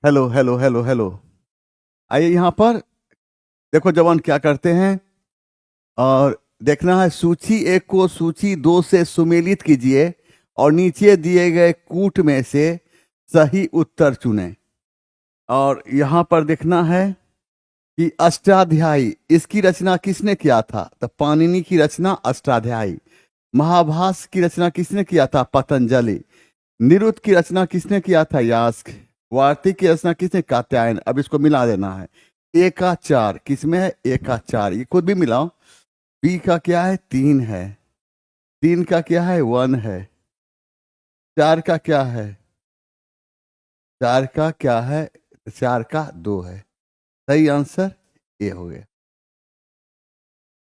Hello hello hello hello. आइए यहाँ पर। देखो जवान क्या करते हैं। और देखना है सूची एक को सूची दो से सुमेलित कीजिए और नीचे दिए गए कूट में से सही उत्तर चुनें। और यहाँ पर देखना है कि अष्टाध्यायी इसकी रचना किसने किया था, तो पाणिनि की रचना अष्टाध्यायी। महाभाष्य की रचना किसने किया था, पतंजलि। निरुक्त की रचना किसने किया था, यास्क। वार्तिक की रचना किसने, कात्यायन। अब इसको मिला देना है। ए का चार किसमें है, ए का चार, ये खुद भी मिलाओ। बी का क्या है, तीन है। तीन का क्या है, वन है। चार का क्या है, चार का क्या है, चार का दो है। सही आंसर ए हो गया।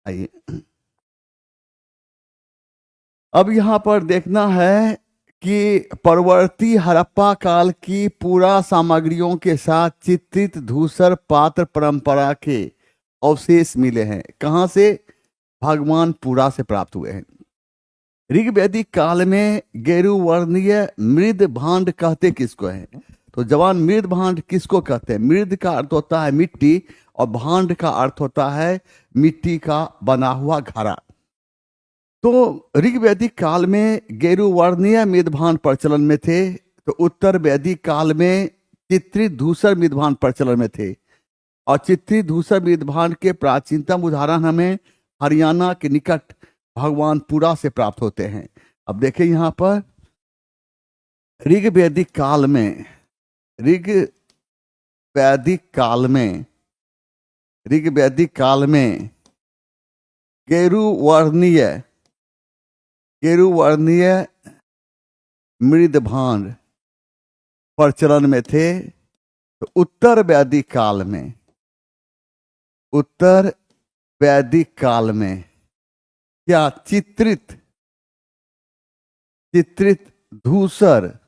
आइए अब यहां पर देखना है कि परवर्ती हड़प्पा काल की पूरा सामग्रियों के साथ चित्रित धूसर पात्र परंपरा के अवशेष मिले हैं। कहां से, भगवान पुरा से प्राप्त हुए हैं। ऋग्वैदिक काल में गेरुवर्णीय मृद भांड कहते किसको है, तो जवान मृद भांड किसको कहते हैं। मृद का अर्थ होता है मिट्टी और भांड का अर्थ होता है मिट्टी का बना हुआ घड़ा। तो ऋग्वैदिक काल में गेरुवर्णीय मृदभांड प्रचलन में थे, तो उत्तर वैदिक काल में चित्रित धूसर मृदभांड प्रचलन में थे। और चित्रित धूसर मृदभांड के प्राचीनतम उदाहरण हमें हरियाणा के निकट भगवानपुरा से प्राप्त होते हैं। अब देखिए यहाँ पर ऋग्वैदिक काल में ऋग्वैदिक काल में ऋग्वैदिक काल में गेरुवर्णीय गेरुवर्णीय मृदभांड प्रचलन में थे। तो उत्तर वैदिक काल में क्या चित्रित धूसर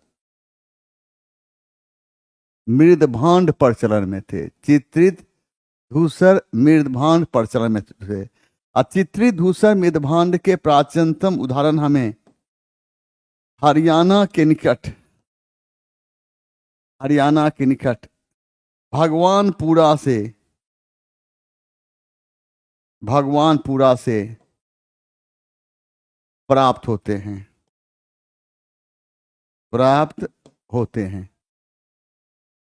मृदभांड प्रचलन में थे। चित्रित धूसर मृदभांड प्रचलन में थे। अचित्रित धूसर मृदभांड के प्राचीनतम उदाहरण हमें हरियाणा के निकट भगवानपुरा से प्राप्त होते हैं।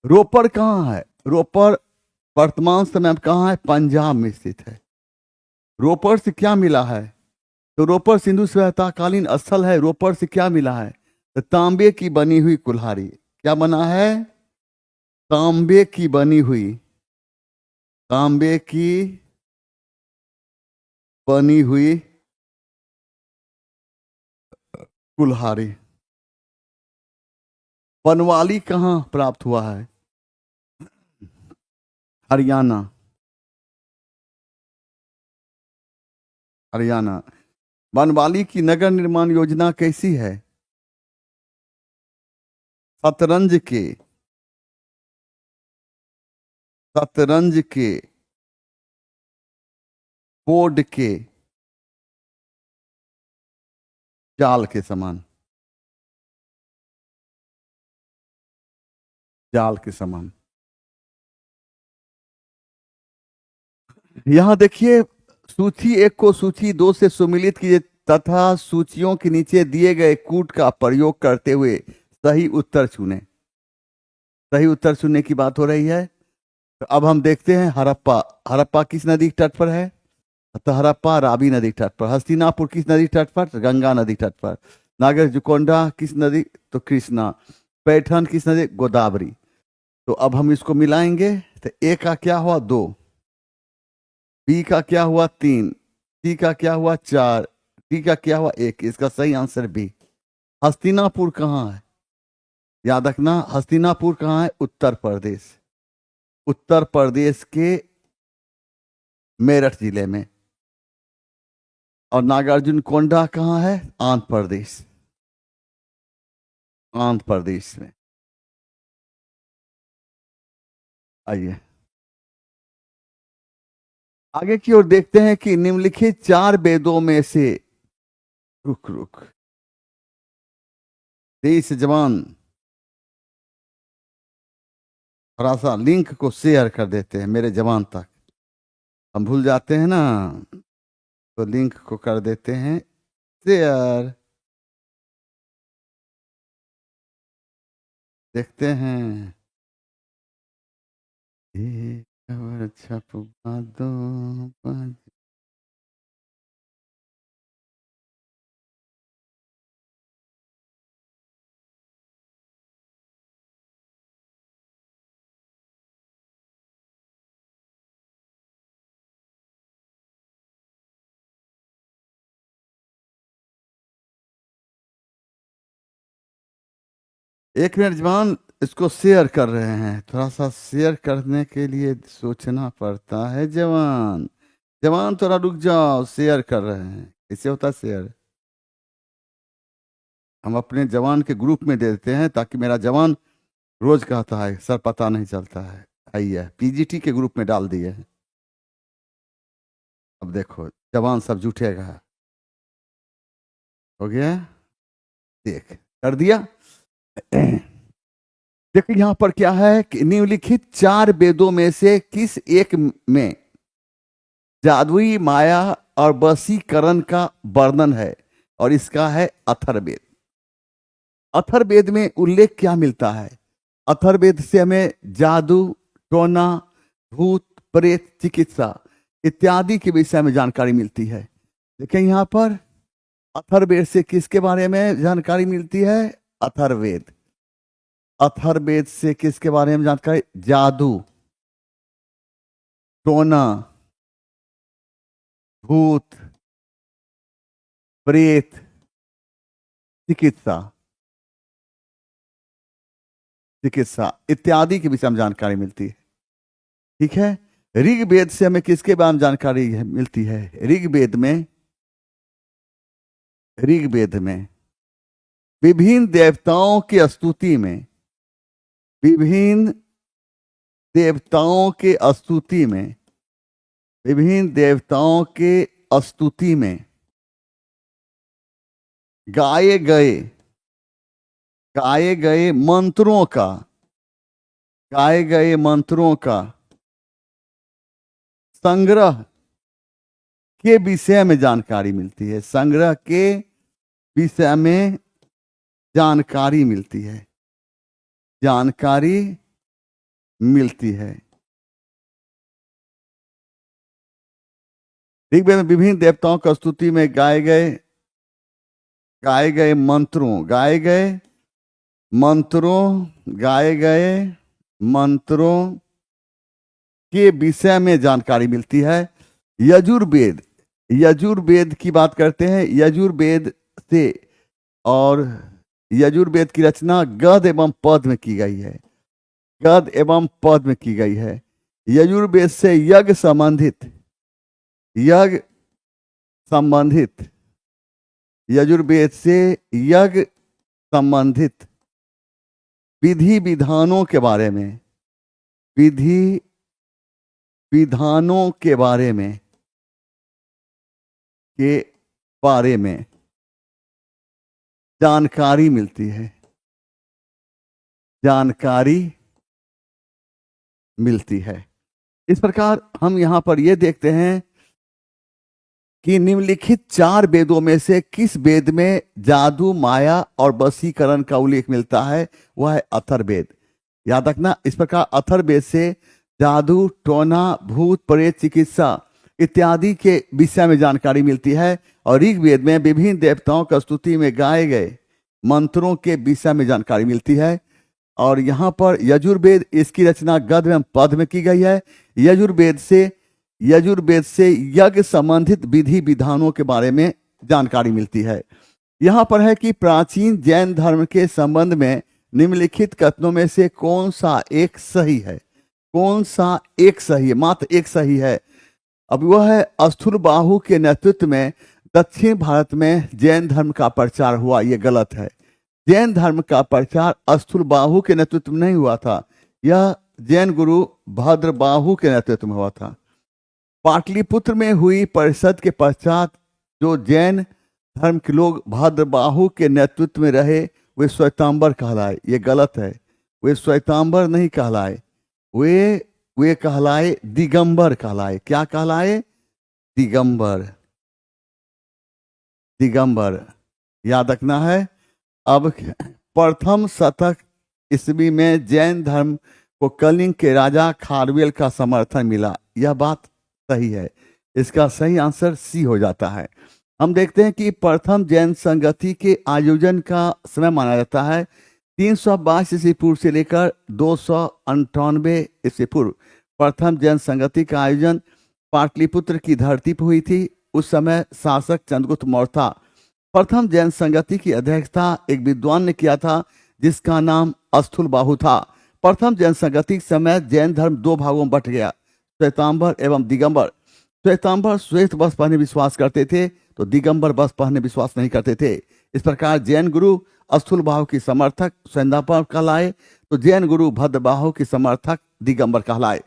रोपर कहाँ है, रोपर वर्तमान समय में कहाँ है, पंजाब में स्थित है। रोपर से क्या मिला है, तो रोपर सिंधु सभ्यताकालीन स्थल है। रोपर से क्या मिला है, तो तांबे की बनी हुई कुल्हाड़ी। क्या बना है, तांबे की बनी हुई कुल्हाड़ी। बनवाली कहाँ प्राप्त हुआ है, हरियाणा। बनवाली की नगर निर्माण योजना कैसी है, शतरंज के बोर्ड के जाल के समान। यहां देखिए सूची एक को सूची दो से सुमिलित कीजिए तथा सूचियों के नीचे दिए गए कूट का प्रयोग करते हुए सही उत्तर चुनें। सही उत्तर चुनने की बात हो रही है। तो अब हम देखते हैं हड़प्पा किस नदी के तट पर है, तो हड़प्पा रावी नदी तट पर। हस्तिनापुर किस नदी तट पर, गंगा नदी तट पर। नागरजुकोंडा किस नदी, तो कृष्णा। पैठन किस नदी, गोदावरी। तो अब हम इसको मिलाएंगे, तो ए का क्या हुआ, दो। बी का क्या हुआ, तीन। सी का क्या हुआ, चार। डी का क्या हुआ, एक। इसका सही आंसर बी। हस्तिनापुर कहाँ है, याद रखना हस्तिनापुर कहाँ है, उत्तर प्रदेश के मेरठ जिले में। और नागार्जुन कोंडा कहाँ है, आंध्र प्रदेश में। आइए आगे की ओर देखते हैं कि निम्नलिखित चार वेदों में से रुक तेईस जवान थोड़ा सा लिंक को शेयर कर देते हैं मेरे जवान तक। हम भूल जाते हैं ना, तो लिंक को कर देते हैं शेयर। देखते हैं, एक खबर छपवा दो पाँच। एक मिनट जवान, इसको शेयर कर रहे हैं। थोड़ा सा शेयर करने के लिए सोचना पड़ता है जवान। जवान थोड़ा रुक जाओ, शेयर कर रहे हैं। कैसे होता है शेयर? हम अपने जवान के ग्रुप में दे देते हैं, ताकि मेरा जवान रोज कहता है सर पता नहीं चलता है। आइए पीजीटी के ग्रुप में डाल दिए हैं। अब देखो जवान सब जुटेगा। हो गया, देख कर दिया। देखो यहां पर क्या है कि निम्नलिखित 4 वेदों में से किस एक में जादुई माया और वशीकरण का वर्णन है? और इसका है अथर्ववेद। अथर्ववेद में उल्लेख क्या मिलता है? अथर्ववेद से हमें जादू, टोना, भूत प्रेत, चिकित्सा इत्यादि के विषय में जानकारी मिलती है। देखें यहाँ पर अथर्ववेद से किसके बारे में जानकारी मिलती है? अथर्ववेद। अथर्ववेद से किसके बारे में जानकारी? जादू, टोना, भूत प्रेत, चिकित्सा चिकित्सा इत्यादि के विषय में जानकारी मिलती है। ठीक है। ऋग्वेद से हमें किसके बारे में जानकारी मिलती है? ऋग्वेद में विभिन्न देवताओं की स्तुति में, विभिन्न देवताओं के स्तुति में, विभिन्न देवताओं के स्तुति में गाए गए मंत्रों का, गाए गए मंत्रों का संग्रह के विषय में जानकारी मिलती है। संग्रह के विषय में जानकारी मिलती है, जानकारी मिलती है। ऋग्वेद में विभिन्न देवताओं की स्तुति में गाए गए मंत्रों के विषय में जानकारी मिलती है। यजुर्वेद की बात करते हैं। यजुर्वेद से, और यजुर्वेद की रचना गद एवं पद में की गई है। गद एवं पद में की गई है। यजुर्वेद से यज्ञ संबंधित, यजुर्वेद से यज्ञ संबंधित विधि विधानों के बारे में, विधि विधानों के बारे में जानकारी मिलती है, जानकारी मिलती है। इस प्रकार हम यहां पर यह देखते हैं कि निम्नलिखित 4 वेदों में से किस वेद में जादू, माया और वशीकरण का उल्लेख मिलता है? वह है अथर्ववेद। याद रखना, इस प्रकार अथर्ववेद से जादू, टोना, भूत प्रेत, चिकित्सा इत्यादि के विषय में जानकारी मिलती है। और ऋग्वेद में विभिन्न देवताओं की स्तुति में गाए गए मंत्रों के विषय में जानकारी मिलती है। और यहाँ पर यजुर्वेद, इसकी रचना गद एवं पद में की गई है। यजुर्वेद से यज्ञ संबंधित विधि विधानों के बारे में जानकारी मिलती है। यहाँ पर है कि प्राचीन जैन धर्म के संबंध में निम्नलिखित कथनों में से कौन सा एक सही है? कौन सा एक सही है? मात्र एक सही है। अब वह है अस्थूलबाहु के नेतृत्व में दक्षिण भारत में जैन धर्म का प्रचार हुआ। यह गलत है। जैन धर्म का प्रचार अस्थूलबाहु के नेतृत्व में नहीं हुआ था। यह जैन गुरु भद्रबाहु के नेतृत्व में हुआ था। पाटलिपुत्र में हुई परिषद के पश्चात जो जैन धर्म के लोग भद्रबाहु के नेतृत्व में रहे, वे श्वेतांबर कहलाए। ये गलत है, वे श्वेतांबर नहीं कहलाए। वे वे कहलाए दिगंबर कहलाए। क्या कहलाए? दिगंबर। दिगंबर याद रखना है। अब प्रथम शतक ईस्वी में जैन धर्म को कलिंग के राजा खारवेल का समर्थन मिला। यह बात सही है। इसका सही आंसर सी हो जाता है। हम देखते हैं कि प्रथम जैन संगति के आयोजन का समय माना जाता है 322 ईस्वी पूर्व से लेकर 298 ईस्वी पूर्व। प्रथम जैन संगति का आयोजन पाटलिपुत्र की धरती पर हुई थी। उस समय शासक चंद्रगुप्त मौर्य था। प्रथम जैन संगति की अध्यक्षता एक विद्वान ने किया था जिसका नाम स्थूलबाहु था। प्रथम जैन संगति के समय जैन धर्म दो भागों में बट गया, श्वेतांबर एवं दिगंबर। श्वेतांबर श्वेत वस्त्र पहने विश्वास करते थे तो दिगंबर वस्त्र पहने विश्वास नहीं करते थे। इस प्रकार जैन गुरु स्थूलबाहु की समर्थक श्वेतांबर कहलाए तो जैन गुरु भद्रबाहु की समर्थक दिगंबर कहलाए।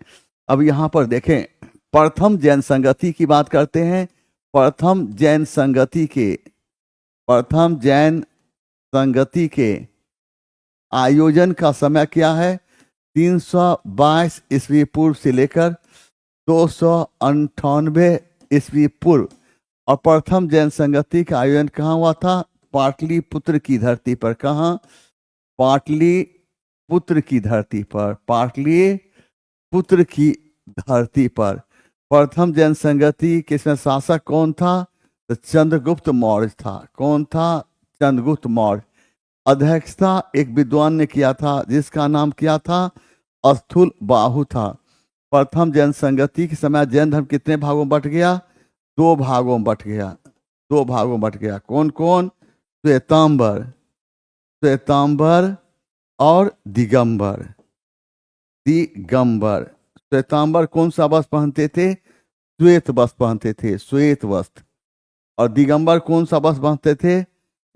अब यहाँ पर देखें, प्रथम जैन संगति की बात करते हैं। प्रथम जैन संगति के आयोजन का समय क्या है? 322 ईस्वी पूर्व से लेकर 298 ईस्वी पूर्व। और प्रथम जैन संगति का आयोजन कहाँ हुआ था? पाटलिपुत्र की धरती पर। कहाँ? पाटलिपुत्र की धरती पर। पाटलिपुत्र की धरती पर प्रथम जैन संगति के इसमें शासक कौन था? तो चंद्रगुप्त मौर्य था। कौन था? चंद्रगुप्त मौर्य। अध्यक्षता एक विद्वान ने किया था जिसका नाम क्या था? स्थूलबाहु था। प्रथम जैन संगति के समय जैन धर्म कितने भागों में बट गया? दो भागों में बट गया। दो भागों में बट गया। कौन कौन? श्वेतांबर और दिगंबर। श्वेतांबर कौन सा वस्त्र पहनते थे? श्वेत वस्त्र पहनते थे, श्वेत वस्त्र। और दिगंबर कौन सा वस्त्र पहनते थे?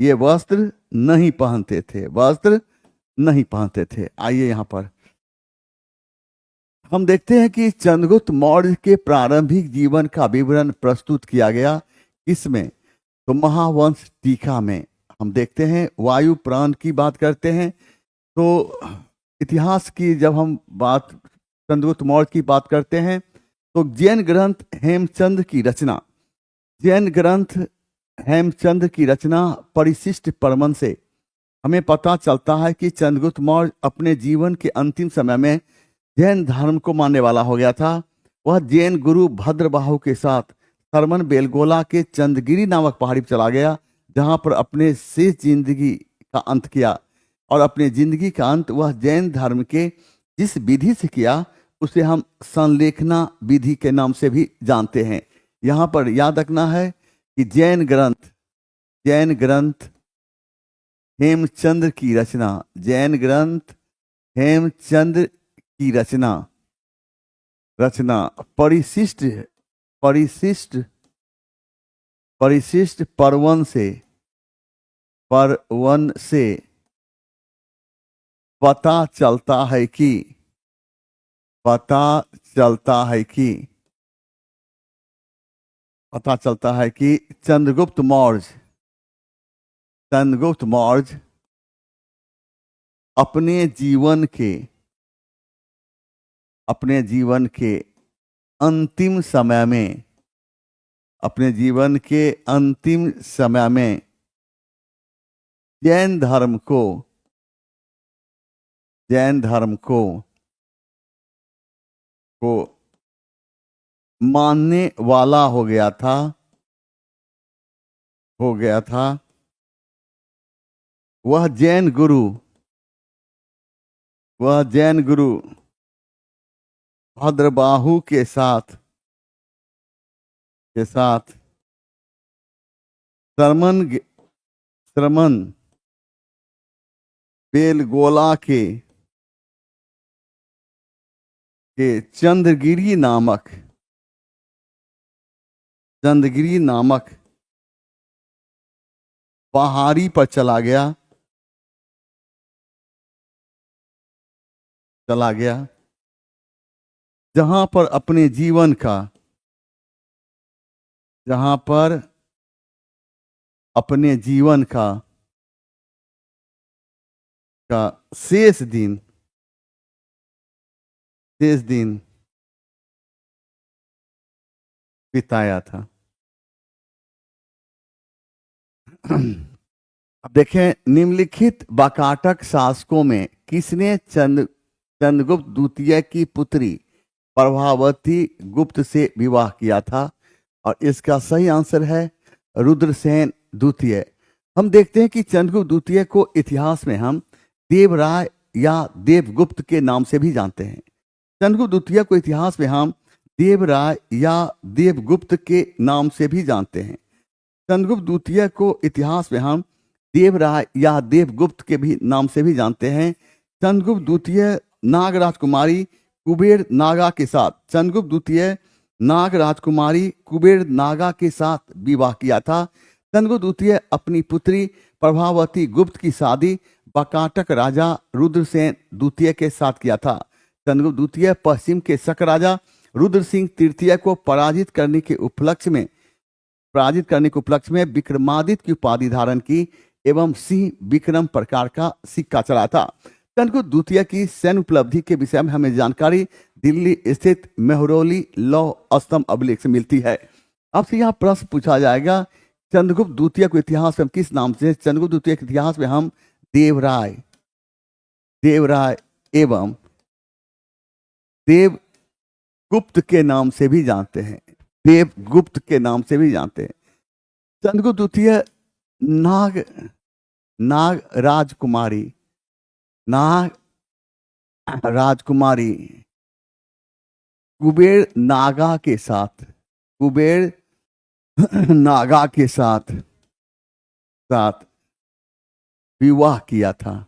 ये वस्त्र नहीं पहनते थे, वस्त्र नहीं पहनते थे। आइए यहां पर हम देखते हैं कि चंद्रगुप्त मौर्य के प्रारंभिक जीवन का विवरण प्रस्तुत किया गया। किसमें? तो महावंश टीका में। हम देखते हैं वायु प्राण की बात करते हैं तो इतिहास की जब हम बात चंद्रगुप्त मौर्य की बात करते हैं तो जैन ग्रंथ हेमचंद की रचना परिशिष्ट परमन से हमें पता चलता है कि चंद्रगुप्त मौर्य अपने जीवन के अंतिम समय में जैन धर्म को मानने वाला हो गया था। वह जैन गुरु भद्रबाहु के साथ सरमन बेलगोला के चंदगिरी नामक पहाड़ी पर चला गया जहां पर अपने शेष जिंदगी का अंत किया। और अपने जिंदगी का अंत वह जैन धर्म के जिस विधि से किया उसे हम संलेखना विधि के नाम से भी जानते हैं। यहाँ पर याद रखना है कि जैन ग्रंथ हेमचंद्र की रचना, जैन ग्रंथ हेमचंद्र की रचना परिशिष्ट परवन से पता चलता है कि चंद्रगुप्त मौर्य अपने जीवन के अंतिम समय में जैन धर्म को मानने वाला हो गया था। वह जैन गुरु भद्रबाहु के साथ सरमन बेलगोला के चंद्रगिरी नामक पहाड़ी पर चला गया जहां पर अपने जीवन का शेष दिन शेष दिन बिताया था। अब देखें, निम्नलिखित वाकाटक शासकों में किसने चंद्रगुप्त द्वितीय की पुत्री प्रभावती गुप्त से विवाह किया था? और इसका सही आंसर है रुद्रसेन द्वितीय। हम देखते हैं कि चंद्रगुप्त द्वितीय को इतिहास में हम देवराय या देवगुप्त के नाम से भी जानते हैं। चंद्रगुप्त द्वितीय को इतिहास में हम देवराय या देवगुप्त के नाम से भी जानते हैं। चंद्रगुप्त द्वितीय को इतिहास में हम देवराय या देवगुप्त के भी नाम से भी जानते हैं। चंद्रगुप्त द्वितीय नाग राजकुमारी कुबेर नागा के साथ चंद्रगुप्त द्वितीय नाग राजकुमारी कुबेर नागा के साथ विवाह किया था। चंद्रगुप्त द्वितीय अपनी पुत्री प्रभावती गुप्त की शादी वाकाटक राजा रुद्रसेन द्वितीय के साथ किया था। चंद्रगुप्त द्वितीय पश्चिम के शक राजा रुद्र सिंह तृतीय को पराजित करने के उपलक्ष्य में विक्रमादित्य की उपाधि धारण की एवं सिंह विक्रम प्रकार का सिक्का चला था। चंद्रगुप्त द्वितीय की सैन्य उपलब्धि के विषय में हमें जानकारी दिल्ली स्थित मेहरौली लौह स्तंभ अभिलेख से मिलती है। आपसे यहाँ प्रश्न पूछा जाएगा, चंद्रगुप्त द्वितीय को इतिहास में हम किस नाम से? चंद्रगुप्त द्वितीय के इतिहास में हम देवराय एवं देवगुप्त के नाम से भी जानते हैं। देवगुप्त के नाम से भी जानते हैं। चंद्रगुप्त द्वितीय नाग राजकुमारी कुबेर नागा के साथ विवाह किया था।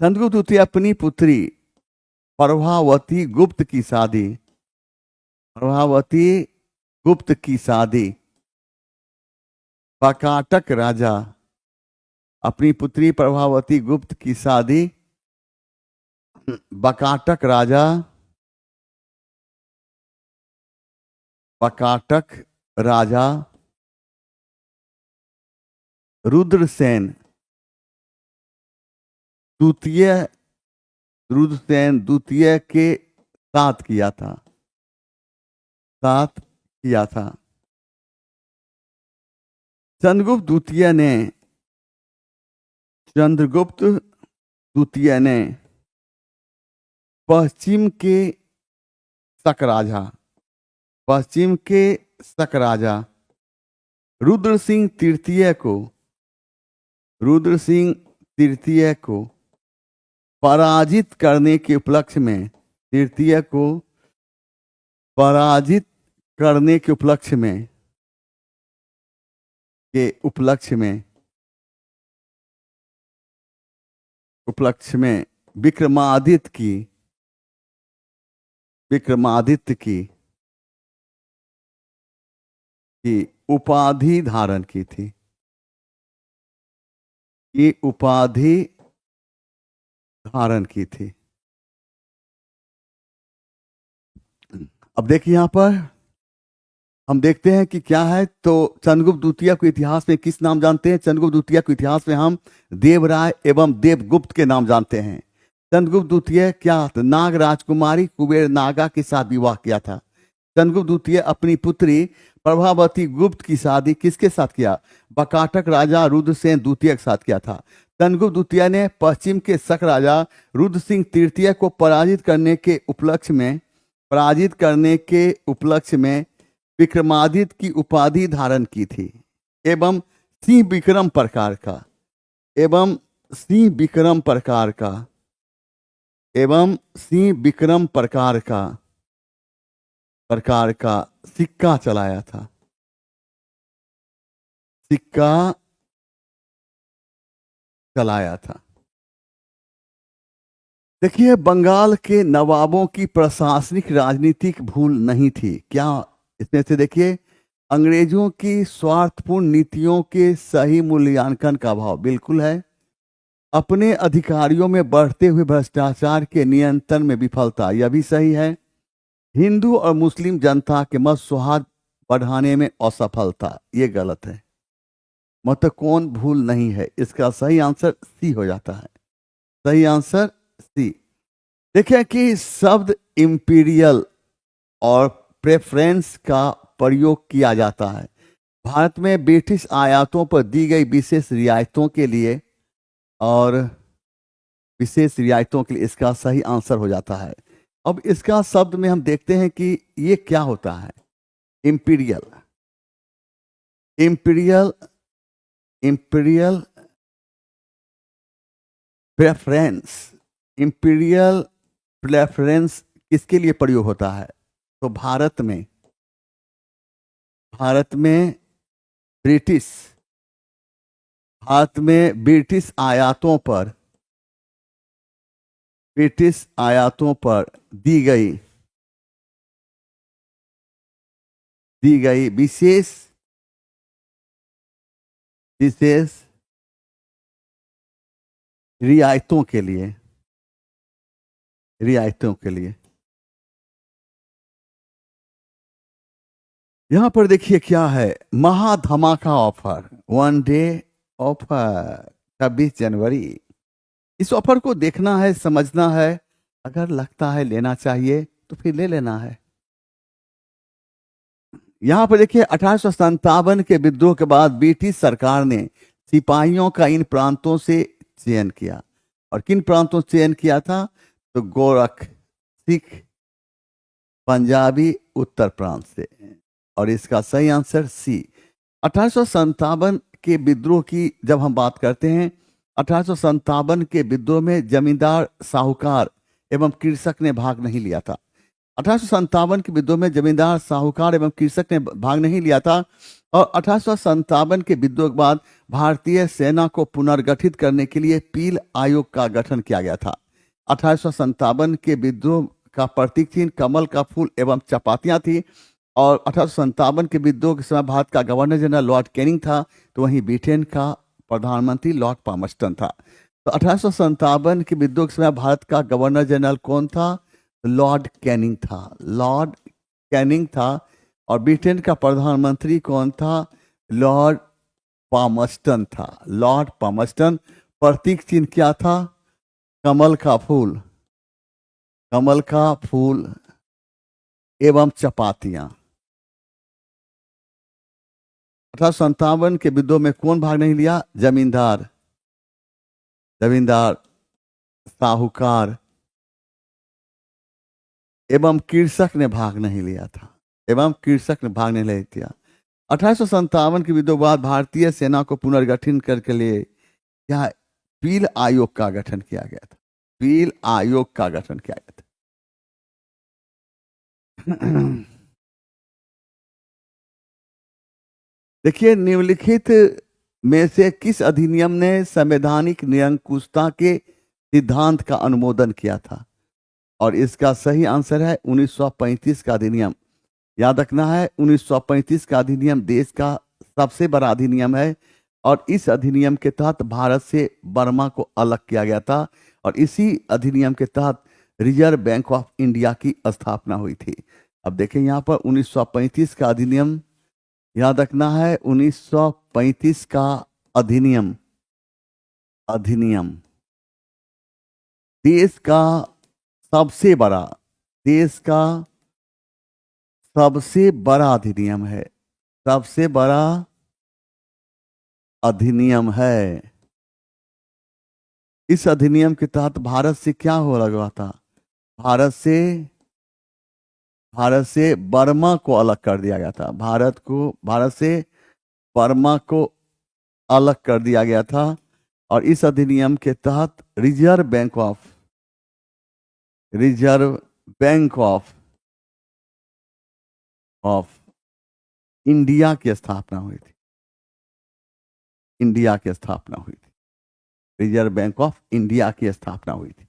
चंद्रगुप्त द्वितीय अपनी पुत्री प्रभावती गुप्त की शादी वाकाटक राजा अपनी पुत्री प्रभावती गुप्त की शादी वाकाटक राजा रुद्रसेन द्वितीय के साथ किया था। चंद्रगुप्त द्वितीय ने पश्चिम के शक राजा रुद्र सिंह तृतीय को पराजित करने के उपलक्ष्य में विक्रमादित्य की उपाधि धारण की थी। अब देखिए यहां पर हम देखते हैं कि क्या है। तो चंद्रगुप्त द्वितीय को इतिहास में किस नाम जानते हैं? चंद्रगुप्त द्वितीय को इतिहास में हम देवराय एवं देवगुप्त के नाम जानते हैं। चंद्रगुप्त द्वितीय नाग राजकुमारी कुबेर नागा के साथ विवाह किया था। चंद्रगुप्त द्वितीय अपनी पुत्री प्रभावती गुप्त की शादी किसके साथ किया? वाकाटक राजा रुद्रसेन द्वितीय के साथ किया था। चंद्रगुप्त द्वितीय ने पश्चिम के शक राजा रुद्र सिंह तृतीय को पराजित करने के उपलक्ष्य में विक्रमादित्य की उपाधि धारण की थी एवं सिंह विक्रम प्रकार का सिक्का चलाया था। देखिए, बंगाल के नवाबों की प्रशासनिक राजनीतिक भूल नहीं थी क्या? इसमें से देखिए, अंग्रेजों की स्वार्थपूर्ण नीतियों के सही मूल्यांकन का अभाव बिल्कुल है। अपने अधिकारियों में बढ़ते हुए भ्रष्टाचार के नियंत्रण में विफलता, यह भी सही है। हिंदू और मुस्लिम जनता के मत सौहार्द बढ़ाने में असफलता, ये गलत है। मतलब कौन भूल नहीं है? इसका सही आंसर सी हो जाता है। सही आंसर सी। देखिए कि शब्द इंपीरियल और प्रेफरेंस का प्रयोग किया जाता है भारत में ब्रिटिश आयातों पर दी गई विशेष रियायतों के लिए, और विशेष रियायतों के लिए इसका सही आंसर हो जाता है। अब इसका शब्द में हम देखते हैं कि ये क्या होता है। Imperial, imperial, imperial preference, imperial preference किसके लिए प्रयोग होता है? तो भारत में ब्रिटिश, भारत में ब्रिटिश आयातों पर दी गई विशेष रियायतों के लिए यहां पर देखिए क्या है, महाधमाका ऑफर, 1 डे ऑफर 26 जनवरी। इस ऑफर को देखना है, समझना है, अगर लगता है लेना चाहिए तो फिर ले लेना है। यहां पर देखिए 1857 के विद्रोह के बाद ब्रिटिश सरकार ने सिपाहियों का इन प्रांतों से चयन किया। और किन प्रांतों से चयन किया था? तो गोरख, सिख, पंजाबी, उत्तर प्रांत से। और इसका सही आंसर सी। 1857 के विद्रोह की जब हम बात करते हैं, 1857 के विद्रोह में जमींदार, साहूकार एवं कृषक ने भाग नहीं लिया था। 1857 के विद्रोह में जमींदार, साहूकार एवं कृषक ने भाग नहीं लिया था। और 1857 के विद्रोह के बाद भारतीय सेना को पुनर्गठित करने के लिए पील आयोग का गठन किया गया था। 1857 के विद्रोह का प्रतीक चिन्ह कमल का फूल एवं चपातियां थी। और 1857 के विद्रोह के समय भारत का गवर्नर जनरल लॉर्ड कैनिंग था, तो वहीं ब्रिटेन का प्रधानमंत्री लॉर्ड पामस्टन था। तो 1857 के विद्रोह के समय भारत का गवर्नर जनरल कौन था? लॉर्ड कैनिंग था। और ब्रिटेन का प्रधानमंत्री कौन था? लॉर्ड पामस्टन था। Lord Palmerston. प्रतीक चिन्ह क्या था? कमल का फूल एवं चपातियां। 1857 के विद्रोह में कौन भाग नहीं लिया? जमींदार, साहूकार एवं कृषक ने भाग नहीं लिया था। 1857 के विद्रोह के बाद भारतीय सेना को पुनर्गठन करके लिए क्या पील आयोग का गठन किया गया था। देखिए, निम्नलिखित में से किस अधिनियम ने संवैधानिक निरंकुशता के सिद्धांत का अनुमोदन किया था? और इसका सही आंसर है 1935 का अधिनियम। याद रखना है, 1935 का अधिनियम देश का सबसे बड़ा अधिनियम है। और इस अधिनियम के तहत भारत से बर्मा को अलग किया गया था। और इसी अधिनियम के तहत रिजर्व बैंक ऑफ इंडिया की स्थापना हुई थी। अब देखें यहाँ पर 1935 का अधिनियम, याद रखना है 1935 का अधिनियम देश का सबसे बड़ा अधिनियम है। इस अधिनियम के तहत भारत से क्या हो लगा था? भारत से बर्मा को अलग कर दिया गया था। भारत से बर्मा को अलग कर दिया गया था। और इस अधिनियम के तहत रिजर्व बैंक ऑफ इंडिया की स्थापना हुई थी। रिजर्व बैंक ऑफ इंडिया की स्थापना हुई थी।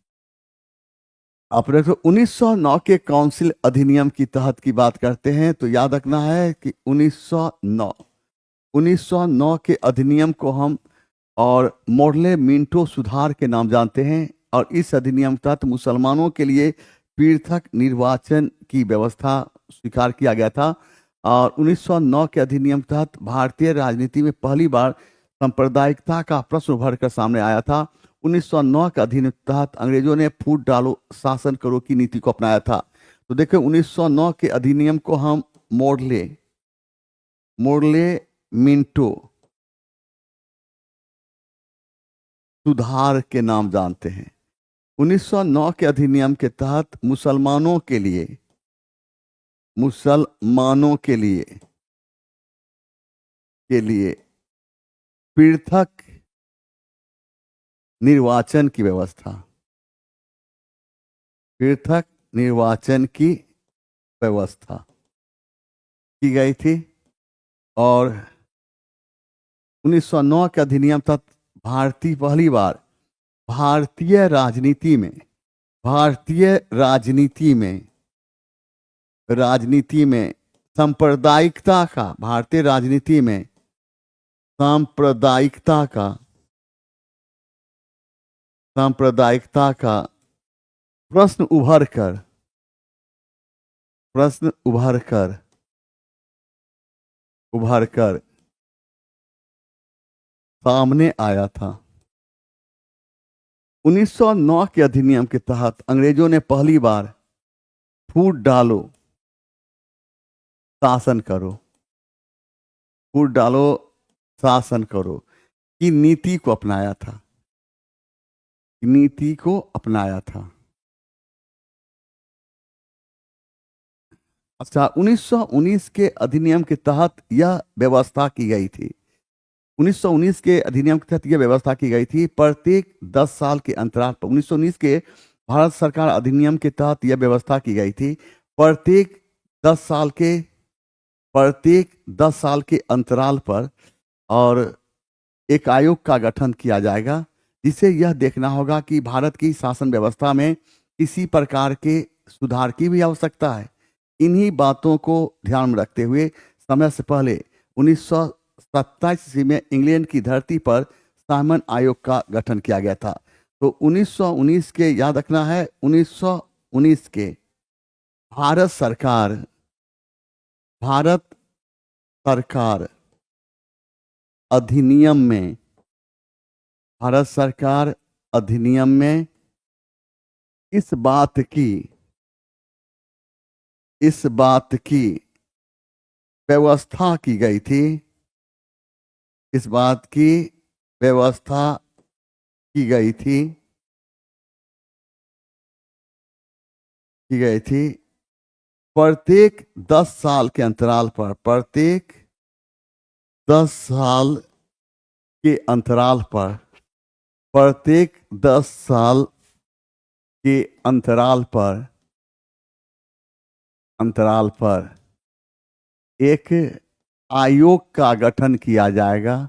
आप देखो 1909 के काउंसिल अधिनियम की तहत की बात करते हैं, तो याद रखना है कि 1909 के अधिनियम को हम और मोर्ले मिंटो सुधार के नाम जानते हैं। और इस अधिनियम के तहत मुसलमानों के लिए पृथक निर्वाचन की व्यवस्था स्वीकार किया गया था। और 1909 के अधिनियम के तहत भारतीय राजनीति में पहली बार सांप्रदायिकता का प्रश्न उभर कर सामने आया था। 1909 के अधिनियम के तहत अंग्रेजों ने फूट डालो शासन करो की नीति को अपनाया था। तो देखो 1909 के अधिनियम को हम मोर्ले मिंटो सुधार के नाम जानते हैं। 1909 के अधिनियम के तहत मुसलमानों के लिए पृथक निर्वाचन की व्यवस्था की गई थी। और 1909 के अधिनियम तहत पहली बार भारतीय राजनीति में सांप्रदायिकता का प्रश्न उभर कर सामने आया था। 1909 के अधिनियम के तहत अंग्रेजों ने पहली बार फूट डालो शासन करो की नीति को अपनाया था। अच्छा, 1919 के अधिनियम के तहत यह व्यवस्था की गई थी। 1919 के अधिनियम के तहत यह व्यवस्था की गई थी प्रत्येक 10 साल के अंतराल पर। 1919 के भारत सरकार अधिनियम के तहत यह व्यवस्था की गई थी प्रत्येक 10 साल के अंतराल पर, और एक आयोग का गठन किया जाएगा जिसे यह देखना होगा कि भारत की शासन व्यवस्था में किसी प्रकार के सुधार की भी आवश्यकता है। इन्हीं बातों को ध्यान में रखते हुए समय से पहले 1927 ईस्वी में इंग्लैंड की धरती पर साइमन आयोग का गठन किया गया था। तो 1919 के याद रखना है, 1919 के भारत सरकार अधिनियम में इस बात की व्यवस्था की गई थी प्रत्येक 10 साल के अंतराल पर प्रत्येक 10 साल के अंतराल पर एक आयोग का गठन किया जाएगा।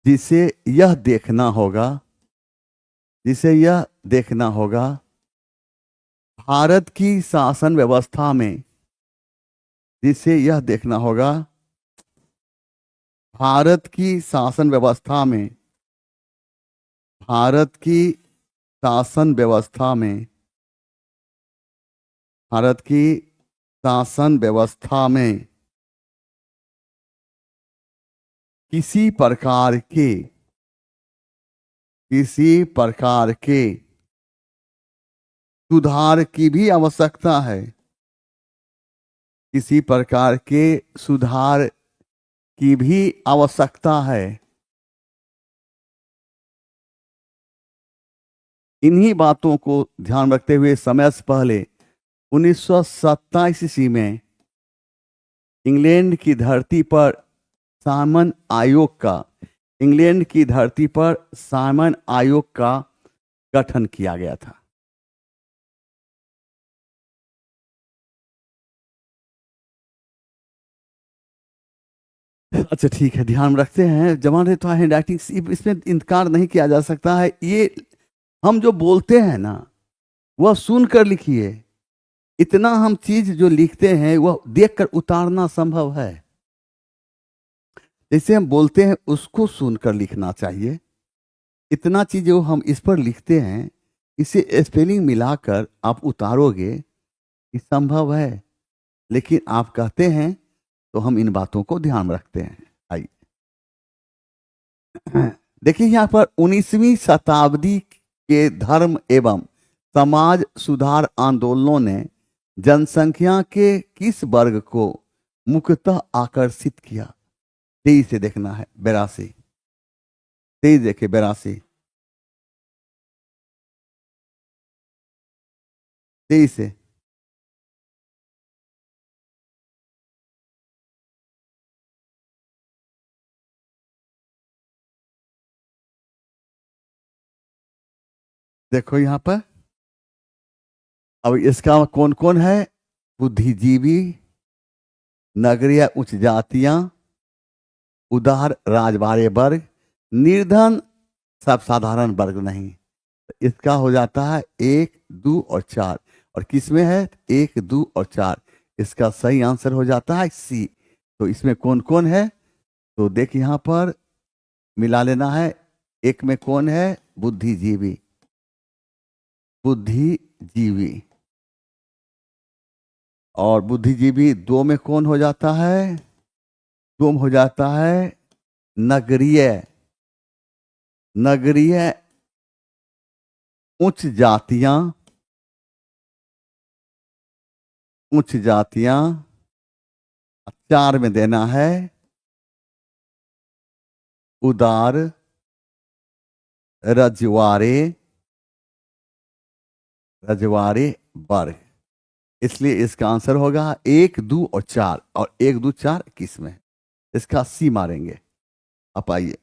जिसे यह देखना होगा भारत की शासन व्यवस्था में किसी प्रकार के सुधार की भी आवश्यकता है। इन्हीं बातों को ध्यान रखते हुए समय से पहले 1927 ईस्वी में इंग्लैंड की धरती पर साइमन आयोग का गठन किया गया था। अच्छा ठीक है, ध्यान रखते हैं। जमाने तो हैंड राइटिंग इसमें इनकार नहीं किया जा सकता है। ये हम जो बोलते हैं ना वह सुनकर लिखिए। इतना हम चीज जो लिखते हैं वह देखकर उतारना संभव है। जैसे हम बोलते हैं उसको सुनकर लिखना चाहिए। इतना चीज जो हम इस पर लिखते हैं, इसे स्पेलिंग मिलाकर आप उतारोगे, ये संभव है। लेकिन आप कहते हैं तो हम इन बातों को ध्यान में रखते हैं। आइए देखिए यहाँ पर 19वीं शताब्दी के धर्म एवं समाज सुधार आंदोलनों ने जनसंख्या के किस वर्ग को मुख्यतः आकर्षित किया? 23 से देखना है, 82, 23 देखे 82, 23 से। देखो यहाँ पर अब इसका कौन कौन है? बुद्धिजीवी, नगरीय उच्च जातियां, उदार राजवाड़े वर्ग, निर्धन सब साधारण वर्ग नहीं। तो इसका हो जाता है 1, 2 और 4। और किसमें है? 1, 2 और 4। इसका सही आंसर हो जाता है सी। तो इसमें कौन कौन है? तो देख यहाँ पर मिला लेना है। एक में कौन है? बुद्धिजीवी, बुद्धिजीवी। और बुद्धिजीवी 2 में कौन हो जाता है? 2 में हो जाता है नगरीय, नगरीय उच्च जातियां, उच्च जातियां। 4 में देना है उदार रजवाड़े, रजवाड़े वर्ग। इसलिए इसका आंसर होगा 1, 2 और 4। और 1, 2, 4 किस में? इसका सी मारेंगे। आप आइए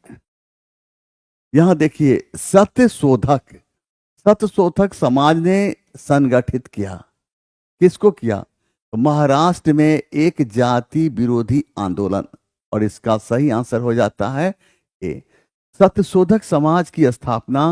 यहां देखिए, सत्य शोधक, सत्य शोधक समाज ने संगठित किया। किसको किया? तो महाराष्ट्र में एक जाति विरोधी आंदोलन। और इसका सही आंसर हो जाता है ए। सत्यशोधक समाज की स्थापना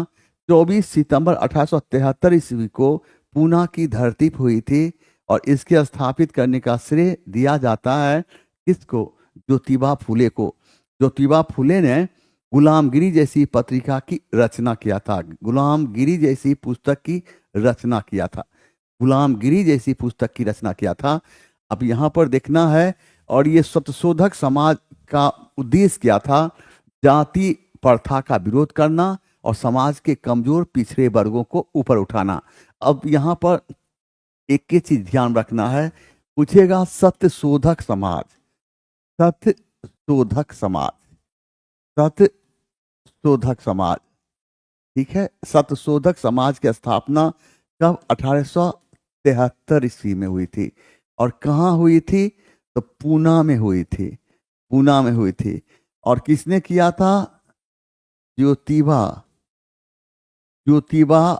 24 सितंबर 1873 ईस्वी को पूना की धरती पर हुई थी। और इसके स्थापित करने का श्रेय दिया जाता है किसको? ज्योतिबा फुले को। ज्योतिबा फुले ने गुलामगिरी जैसी पत्रिका की रचना किया था, गुलामगिरी जैसी पुस्तक की रचना किया था, गुलामगिरी जैसी पुस्तक की रचना किया था। अब यहाँ पर देखना है। और ये सत्यशोधक समाज का उद्देश्य क्या था? जाति प्रथा का विरोध करना और समाज के कमजोर पिछड़े वर्गों को ऊपर उठाना। अब यहाँ पर एक ही चीज ध्यान रखना है, पूछेगा सत्यशोधक समाज, सत्यशोधक समाज, सत्यशोधक समाज, ठीक है। सत्यशोधक समाज की स्थापना कब? 1873 ईस्वी में हुई थी। और कहाँ हुई थी? तो पूना में हुई थी, पूना में हुई थी। और किसने किया था? ज्योतिबा, ज्योतिबा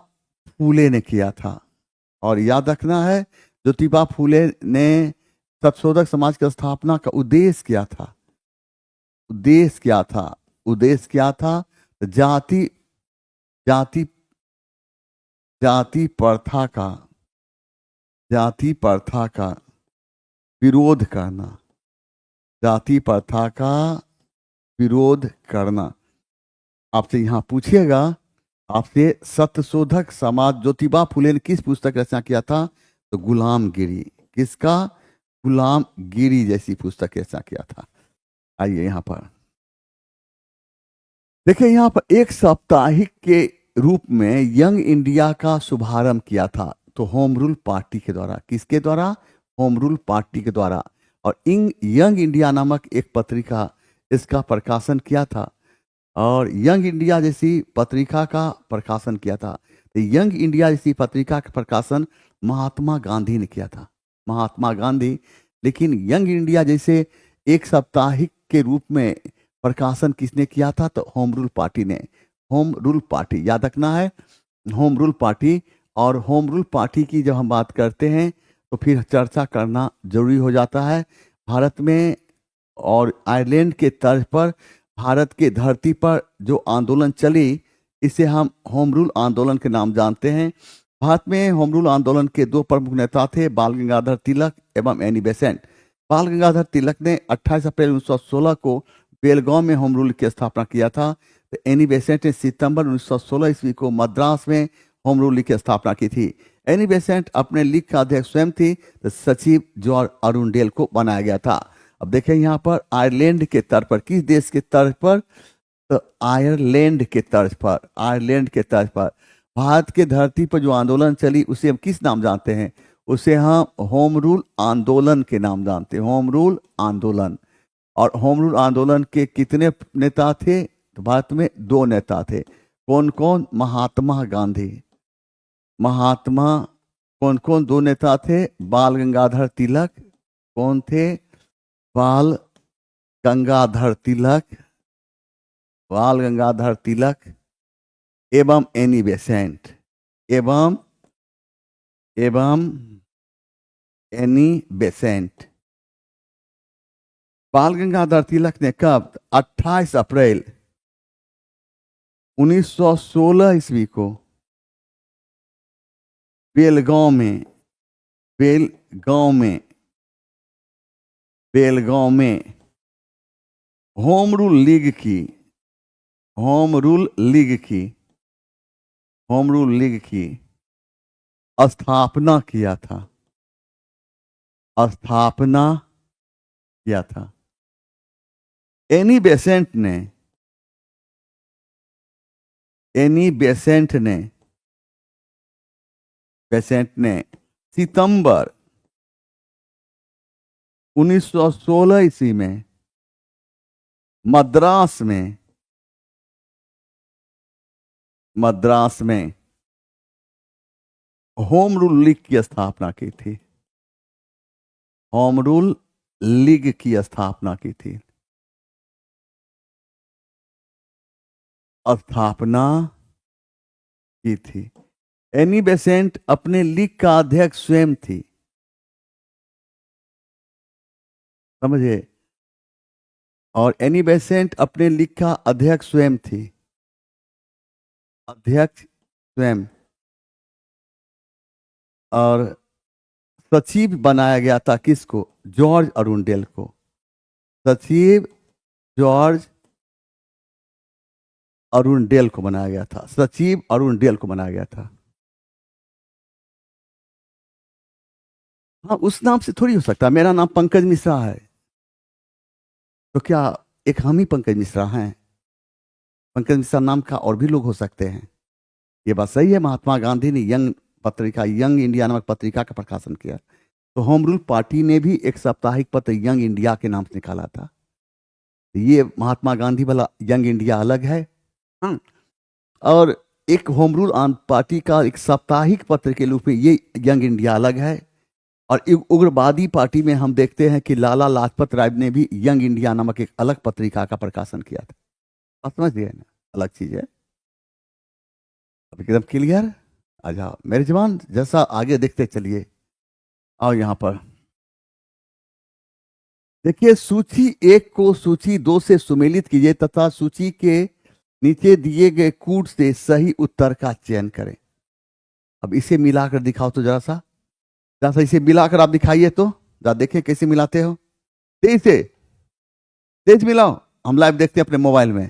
फूले ने किया था। और याद रखना है, ज्योतिबा फूले ने सत्यशोधक समाज की स्थापना का उद्देश्य क्या था? उद्देश्य क्या था? उद्देश्य क्या था? जाति, जाति, जाति प्रथा का, जाति प्रथा का विरोध करना, जाति प्रथा का विरोध करना। आपसे यहां पूछिएगा, आपसे सत्यशोधक समाज ज्योतिबा फुले ने किस पुस्तक रचना किया था? तो गुलामगिरी। किसका? गुलामगिरी जैसी पुस्तक रचना किया था। आइए यहां पर देखिए, यहां पर एक साप्ताहिक के रूप में यंग इंडिया का शुभारंभ किया था। तो होम रूल पार्टी के द्वारा। किसके द्वारा? होम रूल पार्टी के द्वारा। और यंग इंडिया नामक एक पत्रिका, इसका प्रकाशन किया था। और यंग इंडिया जैसी पत्रिका का प्रकाशन किया था। तो यंग इंडिया जैसी पत्रिका का प्रकाशन महात्मा गांधी ने किया था, महात्मा गांधी। लेकिन यंग इंडिया जैसे एक साप्ताहिक के रूप में प्रकाशन किसने किया था? तो होम रूल पार्टी ने। होम रूल पार्टी याद रखना है, होम रूल पार्टी। और होम रूल पार्टी की जब हम बात करते हैं तो फिर चर्चा करना जरूरी हो जाता है। भारत में और आयरलैंड के तर्ज पर भारत के धरती पर जो आंदोलन चली, इसे हम होम रूल आंदोलन के नाम जानते हैं। भारत में होम रूल आंदोलन के 2 प्रमुख नेता थे, बाल गंगाधर तिलक एवं एनी बेसेंट। बाल गंगाधर तिलक ने 28 अप्रैल 1916 को बेलगांव में होम रूल की स्थापना किया था। तो एनी बेसेंट ने सितंबर 1916 ईस्वी को मद्रास में होम रूल लीग की स्थापना की थी। एनी बेसेंट अपने लीग का अध्यक्ष स्वयं थी, तो सचिव जॉर्ज अरुंडेल को बनाया गया था। अब देखें यहाँ पर आयरलैंड के तर्ज पर, किस देश के तर्ज पर, तो आयरलैंड के तर्ज पर, आयरलैंड के तर्ज पर भारत के धरती पर जो आंदोलन चली उसे हम किस नाम जानते हैं? उसे हम होम रूल आंदोलन के नाम जानते हैं, होम रूल आंदोलन। और होम रूल आंदोलन के कितने नेता थे? तो भारत में 2 नेता थे। कौन कौन? महात्मा गांधी, महात्मा। कौन कौन 2 नेता थे? बाल गंगाधर तिलक। कौन थे? बाल गंगाधर तिलक, बाल गंगाधर तिलक एवं एनी बेसेंट, एवं एनी बेसेंट। बाल गंगाधर तिलक ने कब? 28 अप्रैल 1916 ईस्वी को बेलगांव में, बेलगांव में होम रूल लीग की, होम रूल लीग की, होम रूल लीग की स्थापना किया था, स्थापना किया था। एनी बेसेंट ने, एनी बेसेंट ने, बेसेंट ने सितंबर 1916 ईस्वी में मद्रास में, मद्रास में होम रूल लीग की स्थापना की थी, होम रूल लीग की स्थापना की थी, स्थापना की थी। एनी बेसेंट अपने लीग का अध्यक्ष स्वयं थी, समझे? और एनी बेसेंट अपने लीग का अध्यक्ष स्वयं थी, अध्यक्ष स्वयं। और सचिव बनाया गया था किसको? जॉर्ज अरुंडेल को। सचिव जॉर्ज अरुंडेल को बनाया गया था, सचिव अरुंडेल को बनाया गया था। हाँ, उस नाम से थोड़ी हो सकता। मेरा नाम पंकज मिश्रा है, तो क्या एक हम ही पंकज मिश्रा हैं? पंकज मिश्रा नाम का और भी लोग हो सकते हैं। ये बात सही है। महात्मा गांधी ने यंग पत्रिका, यंग इंडिया नामक पत्रिका का प्रकाशन किया, तो होम रूल पार्टी ने भी एक साप्ताहिक पत्र यंग इंडिया के नाम से निकाला था। ये महात्मा गांधी वाला यंग इंडिया अलग है, हाँ। और एक होम रूल पार्टी का एक साप्ताहिक पत्र के रूप में ये यंग इंडिया अलग है। और उग्रवादी पार्टी में हम देखते हैं कि लाला लाजपत राय ने भी यंग इंडिया नामक एक अलग पत्रिका का प्रकाशन किया था। आप समझ गए ना, अलग चीज है। अब एकदम क्लियर। आ जाओ मेरे जवान, जैसा आगे देखते चलिए। आओ यहां पर देखिए, सूची 1 को सूची 2 से सुमेलित कीजिए तथा सूची के नीचे दिए गए कूट से सही उत्तर का चयन करें। अब इसे मिलाकर दिखाओ तो जरा सा इसे मिलाकर आप दिखाइए तो जरा देखें कैसे मिलाते हो। तेज से तेज मिलाओ, हम लाइव देखते हैं अपने मोबाइल में।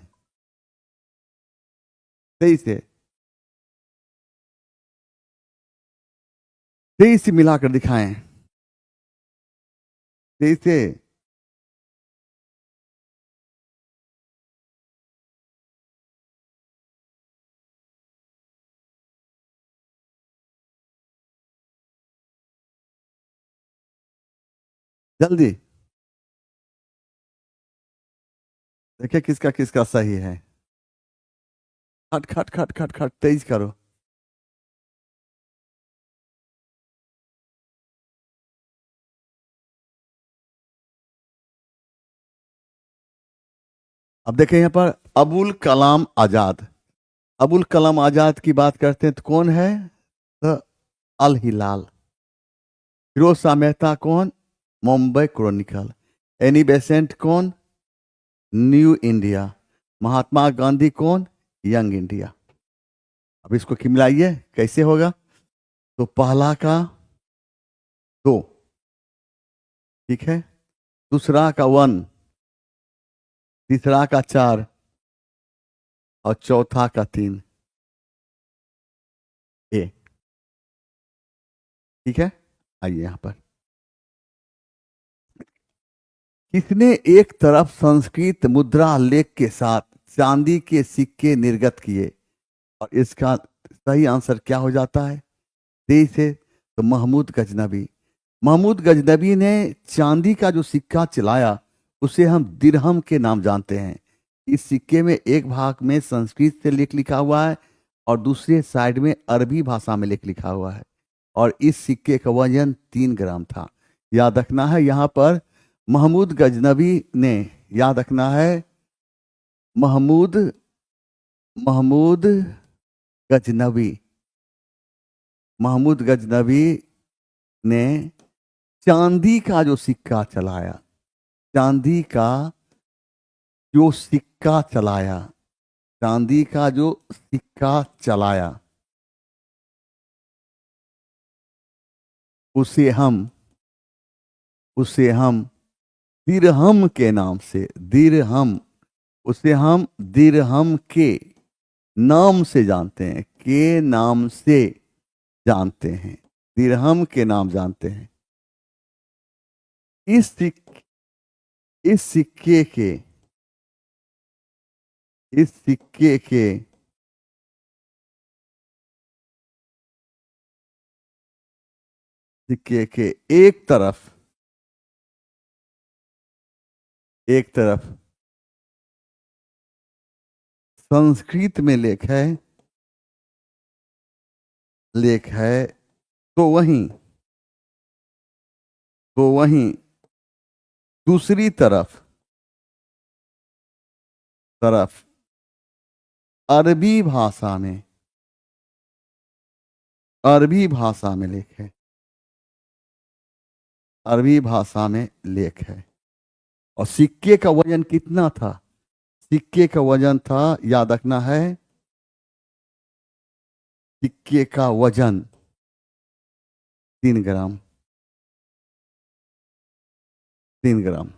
तेज से तेज से मिलाकर दिखाएं, तेज से। जल्दी देखिए किसका किसका सही है। खट खट खट खट खट तेज करो। अब देखें यहाँ पर अबुल कलाम आजाद। अबुल कलाम आजाद की बात करते हैं तो कौन है? तो अल हिलाल। फिरोज शाह मेहता कौन? मुंबई क्रॉनिकल। एनी बेसेंट कौन? New India. महात्मा गांधी कौन? Young India. अब इसको मिलाइए कैसे होगा। तो पहला का 2, ठीक है, दूसरा का 1, तीसरा का 4, और चौथा का 3 ए। ठीक है, आइए यहां पर। किसने एक तरफ संस्कृत मुद्रा लेख के साथ चांदी के सिक्के निर्गत किए? और इसका सही आंसर क्या हो जाता है? 23 है तो महमूद गजनबी। महमूद गजनबी ने चांदी का जो सिक्का चलाया उसे हम दिरहम के नाम जानते हैं। इस सिक्के में एक भाग में संस्कृत से लेख लिखा हुआ है और दूसरे साइड में अरबी भाषा में लेख लिखा हुआ है, और इस सिक्के का वजन 3 ग्राम था। याद रखना है यहाँ पर महमूद गजनबी ने, याद रखना है महमूद महमूद गजनबी महमूद गजनबी ने चांदी का जो सिक्का चलाया, चांदी का जो सिक्का चलाया, चांदी का जो सिक्का चलाया, उसे हम दिरहम के नाम से, दिरहम, उसे हम दिरहम के नाम से जानते हैं, के नाम से जानते हैं, दिरहम के नाम जानते हैं। इस सिक्के के इस सिक्के के सिक्के के एक तरफ संस्कृत में लेख है तो वहीं दूसरी तरफ अरबी भाषा में लेख है, अरबी भाषा में लेख है। और सिक्के का वजन कितना था? सिक्के का वजन था, याद रखना है, सिक्के का वजन 3 ग्राम, 3 ग्राम।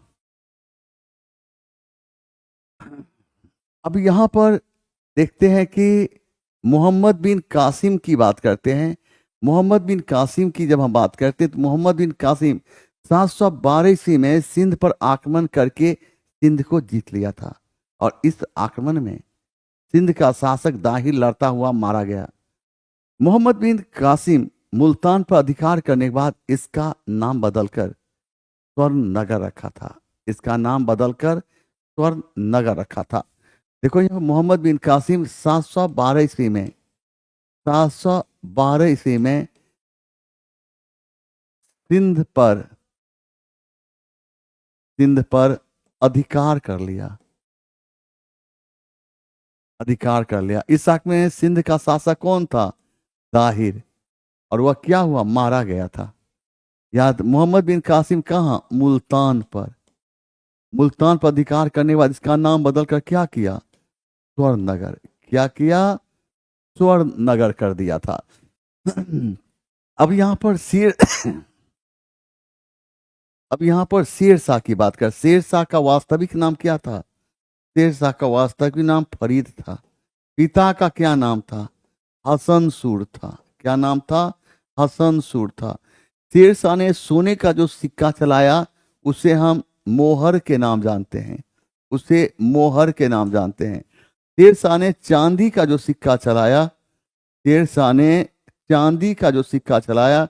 अब यहां पर देखते हैं कि मोहम्मद बिन कासिम की बात करते हैं। मोहम्मद बिन कासिम की जब हम बात करते हैं तो मोहम्मद बिन कासिम 712 ईस्वी में सिंध पर आक्रमण करके सिंध को जीत लिया था, और इस आक्रमण में सिंध का शासक दाहिर लड़ता हुआ मारा गया। मोहम्मद बिन कासिम मुल्तान पर अधिकार करने के बाद इसका नाम बदलकर स्वर्ण नगर रखा था, इसका नाम बदलकर स्वर्ण नगर रखा था। देखो यहाँ मोहम्मद बिन कासिम 712 ईस्वी में सिंध पर अधिकार कर लिया। इस वक्त में सिंध का शासक कौन था? दाहिर। और वह क्या हुआ? मारा गया था। याद, मोहम्मद बिन कासिम कहाँ? मुल्तान पर अधिकार करने के बाद इसका नाम बदलकर क्या किया? स्वर्ण नगर। क्या किया? स्वर्ण नगर कर दिया था। अब यहाँ पर शेरशाह की बात कर। शेरशाह का वास्तविक नाम क्या था? शेरशाह का वास्तविक नाम फरीद था। पिता का क्या नाम था? हसन सूर था। क्या नाम था? हसन सूर था। शेरशाह ने सोने का जो सिक्का चलाया उसे हम मोहर के नाम जानते हैं, शेरशाह ने चांदी का जो सिक्का चलाया,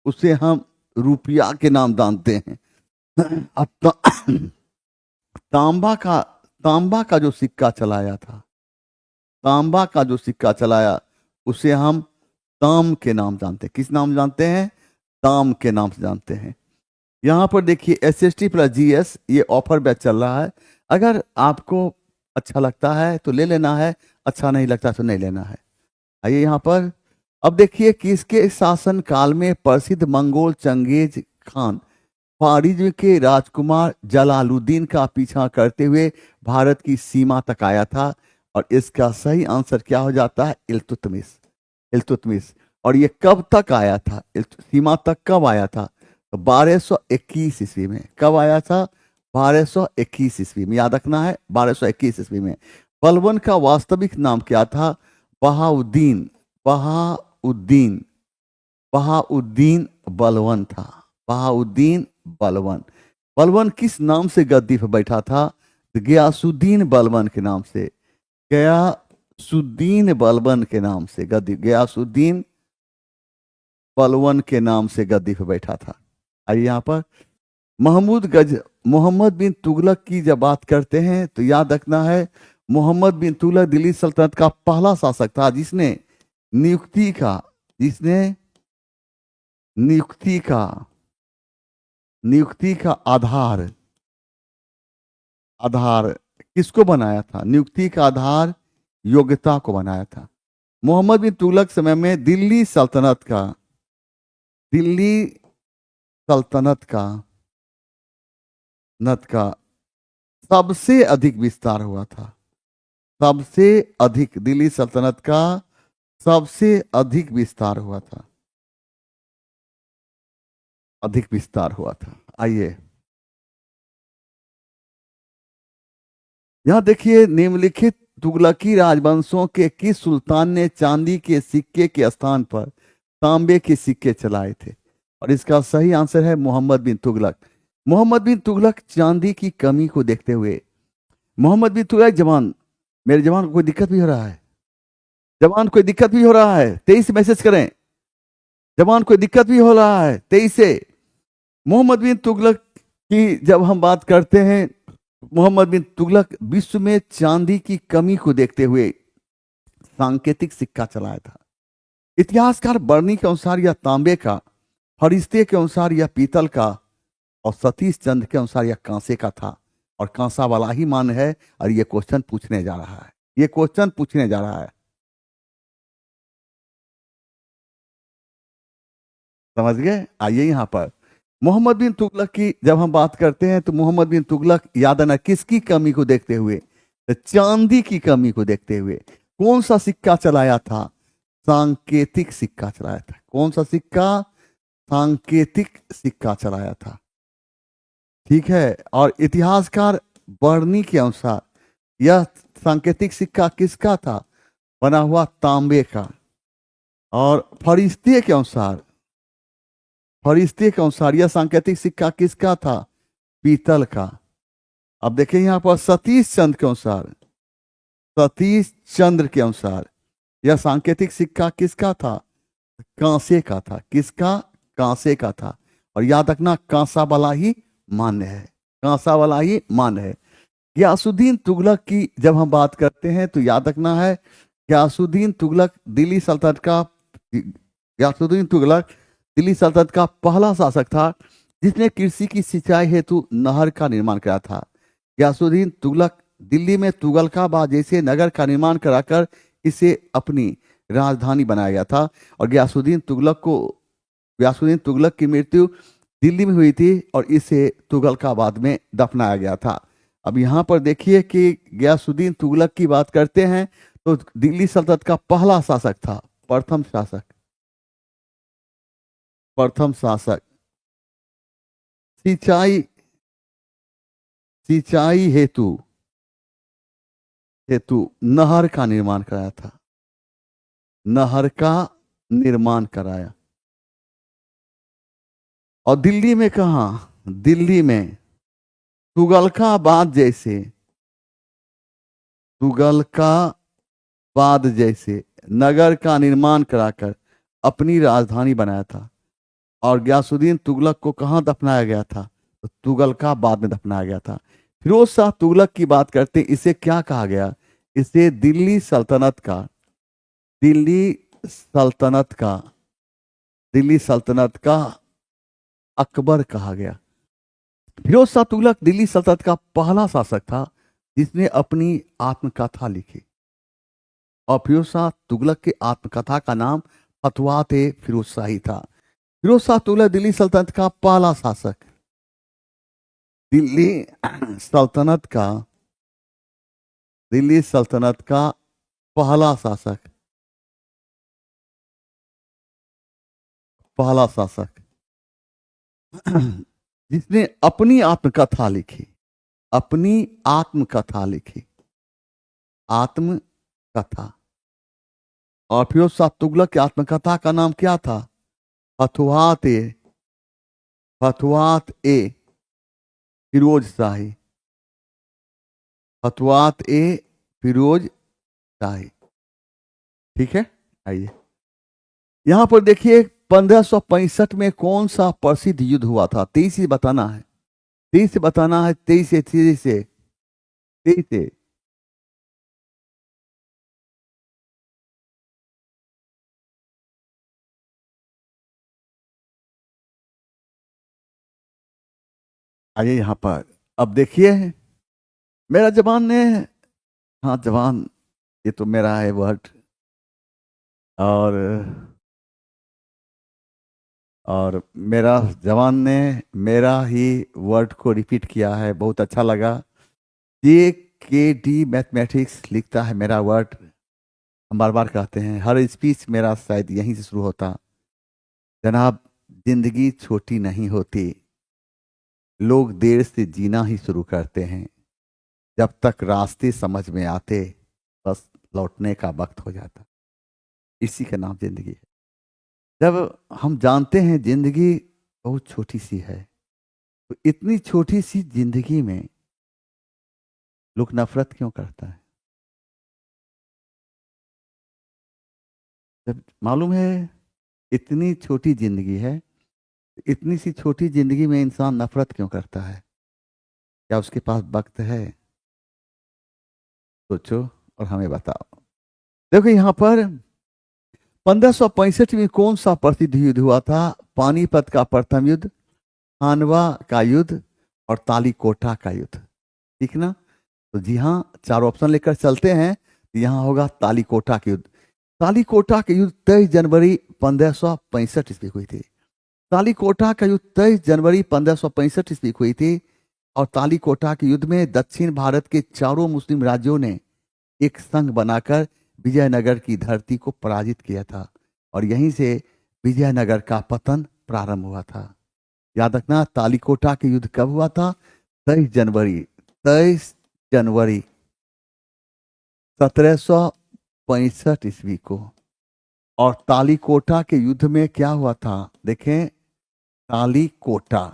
उसे हम रुपया के नाम जानते हैं। अब तांबा का जो सिक्का चलाया उसे हम ताम के नाम जानते हैं। किस नाम जानते हैं? ताम के नाम से जानते हैं। यहाँ पर देखिए SST प्लस GS ये ऑफर बैच चल रहा है। अगर आपको अच्छा लगता है तो ले लेना है, अच्छा नहीं लगता तो नहीं लेना है। आइए यहाँ पर अब देखिए किसके शासन काल में प्रसिद्ध मंगोल चंगेज खान फारिज के राजकुमार जलालुद्दीन का पीछा करते हुए भारत की सीमा तक आया था। और इसका सही आंसर क्या हो जाता है? इल्तुतमिश। और ये कब तक आया था? सीमा तक कब आया था? तो 1221 ईस्वी में। कब आया था? 1221 ईस्वी में। याद रखना है 1221 ईस्वी में। बलबन का वास्तविक नाम क्या था? बहाउद्दीन। बहाउद्दीन। बहाउद्दीन बलबन था। बहाउद्दीन बलबन। बलबन किस नाम से गद्दी पर बैठा था? गयासुद्दीन बलबन के नाम से। गयासुद्दीन बलबन के नाम से गद्दी, गयासुद्दीन बलबन के नाम से गद्दी पर बैठा था। आइए यहाँ पर मोहम्मद बिन तुगलक की जब बात करते हैं तो याद रखना है, मोहम्मद बिन तुगलक दिल्ली सल्तनत का पहला शासक था जिसने नियुक्ति का जिसने नियुक्ति का नियुक्ति का आधार आधार किसको बनाया था? नियुक्ति का आधार योग्यता को बनाया था। मोहम्मद बिन तुगलक समय में दिल्ली सल्तनत का सबसे अधिक विस्तार हुआ था। सबसे अधिक दिल्ली सल्तनत का सबसे अधिक विस्तार हुआ था। अधिक विस्तार हुआ था। आइए यहां देखिए, निम्नलिखित तुगलकी राजवंशों के किस सुल्तान ने चांदी के सिक्के के स्थान पर तांबे के सिक्के चलाए थे? और इसका सही आंसर है मोहम्मद बिन तुगलक। मोहम्मद बिन तुगलक चांदी की कमी को देखते हुए, मोहम्मद बिन तुगलक जवान, मेरे जवान को कोई दिक्कत भी हो रहा है? जवान कोई दिक्कत भी हो रहा है? 23 मैसेज करें। जवान कोई दिक्कत भी हो रहा है? 23 से। मोहम्मद बिन तुगलक की जब हम बात करते हैं, मोहम्मद बिन तुगलक विश्व में चांदी की कमी को देखते हुए सांकेतिक सिक्का चलाया था। इतिहासकार बर्नी के अनुसार यह तांबे का, फरिश्ते के अनुसार यह पीतल का, और सतीश चंद्र के अनुसार यह कांसे का था। और कांसा वाला ही मान है। और यह क्वेश्चन पूछने जा रहा है। यह क्वेश्चन पूछने जा रहा है। समझ गए? आइए यहां पर मोहम्मद बिन तुगलक की जब हम बात करते हैं तो मोहम्मद बिन तुगलक याद आना किसकी कमी को देखते हुए? तो चांदी की कमी को देखते हुए कौन सा सिक्का चलाया था? सांकेतिक सिक्का चलाया था। कौन सा सिक्का? सांकेतिक सिक्का चलाया था। ठीक है। और इतिहासकार बर्नी के अनुसार यह सांकेतिक सिक्का किसका था? बना हुआ तांबे का। और फरिश्ते के अनुसार यह सांकेतिक सिक्का किसका था? पीतल का। अब देखिए यहां पर सतीश चंद्र के अनुसार यह सांकेतिक सिक्का किसका था? कांसे का था। किसका? कांसे का था। और याद रखना कांसा वाला ही मान्य है। कांसा वाला ही मान्य है। गयासुद्दीन तुगलक की जब हम बात करते हैं तो याद रखना है, गयासुद्दीन तुगलक दिल्ली सल्तनत का पहला शासक था जिसने कृषि की सिंचाई हेतु नहर का निर्माण कराया था। गयासुद्दीन तुगलक दिल्ली में तुगलकाबाद जैसे नगर का निर्माण कराकर इसे अपनी राजधानी बनाया गया था। और गयासुद्दीन तुगलक की मृत्यु दिल्ली में हुई थी और इसे तुगलकाबाद में दफनाया गया था। अब यहाँ पर देखिए कि गयासुद्दीन तुगलक की बात करते हैं तो दिल्ली सल्तनत का पहला शासक था, प्रथम शासक सिंचाई हेतु नहर का निर्माण कराया था। नहर का निर्माण कराया। और दिल्ली में कहा? दिल्ली में तुगलकाबाद जैसे नगर का निर्माण कराकर अपनी राजधानी बनाया था। और गयासुद्दीन तुगलक को कहां दफनाया गया था? तो तुगलकाबाद में दफनाया गया था। फिरोज शाह तुगलक की बात करते, इसे क्या कहा गया? इसे दिल्ली सल्तनत का अकबर कहा गया। फिरोज शाह तुगलक दिल्ली सल्तनत का पहला शासक था जिसने अपनी आत्मकथा लिखी। और फिरोज शाह तुगलक की आत्मकथा का नाम फतवात ए फिरोज शाही था। फिरोज शाह तुगलक दिल्ली सल्तनत का पहला शासक, दिल्ली सल्तनत का पहला शासक जिसने अपनी आत्मकथा लिखी। आत्मकथा। और फिरोज शाह तुगलक की आत्मकथा का नाम क्या था? फतवात ए, फतवात ए फिरोज शाही, फतवात ए फिरोज शाही। ठीक है, आइए यहां पर देखिए 1565 में कौन सा प्रसिद्ध युद्ध हुआ था? 23 से बताना है, 23 से बताना है, 23 से 23 से 23 से। आइए यहां पर अब देखिए, मेरा जवान ने, हाँ जवान, ये तो मेरा है वर्ड, और मेरा जवान ने मेरा ही वर्ड को रिपीट किया है, बहुत अच्छा लगा। जे के डी मैथमेटिक्स लिखता है मेरा वर्ड, हम बार बार कहते हैं, हर स्पीच मेरा शायद यहीं से शुरू होता। जनाब, जिंदगी छोटी नहीं होती, लोग देर से जीना ही शुरू करते हैं, जब तक रास्ते समझ में आते बस लौटने का वक्त हो जाता। इसी का नाम जिंदगी है। जब हम जानते हैं जिंदगी बहुत छोटी सी है, तो इतनी छोटी सी जिंदगी में लोग नफरत क्यों करता है? जब मालूम है इतनी छोटी जिंदगी है, इतनी सी छोटी जिंदगी में इंसान नफरत क्यों करता है? क्या उसके पास वक्त है? सोचो और हमें बताओ। देखो यहां पर 1565 में कौन सा प्रसिद्ध युद्ध हुआ था? पानीपत का प्रथम युद्ध, खानवा का युद्ध और तालीकोटा का युद्ध। ठीक ना? तो जी हाँ, चार ऑप्शन लेकर चलते हैं। यहाँ होगा तालीकोटा के युद्ध। तालीकोटा के युद्ध 23 जनवरी 1565 ईस्वी हुई थी। तालीकोटा का युद्ध 23 जनवरी 1565 ईस्वी हुई थी। और तालीकोटा के युद्ध में दक्षिण भारत के चारों मुस्लिम राज्यों ने एक संघ बनाकर विजयनगर की धरती को पराजित किया था, और यहीं से विजयनगर का पतन प्रारंभ हुआ था। याद रखना, तालीकोटा के युद्ध कब हुआ था? 23 जनवरी, 23 जनवरी 1765 ईस्वी को। और तालीकोटा के युद्ध में क्या हुआ था? देखें, तालीकोटा,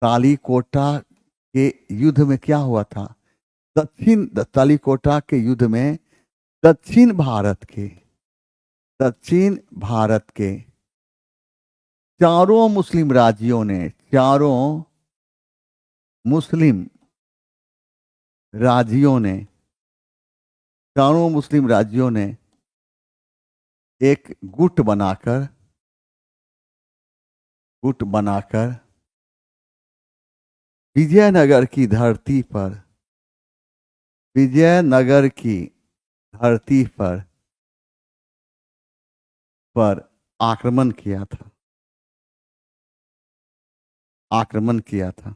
तालीकोटा के युद्ध में क्या हुआ था? तालीकोटा के युद्ध में दक्षिण भारत के चारों मुस्लिम राज्यों ने, चारों मुस्लिम राज्यों ने, चारों मुस्लिम राज्यों ने एक गुट बनाकर विजयनगर की धरती पर, विजयनगर की धरती पर आक्रमण किया था, आक्रमण किया था।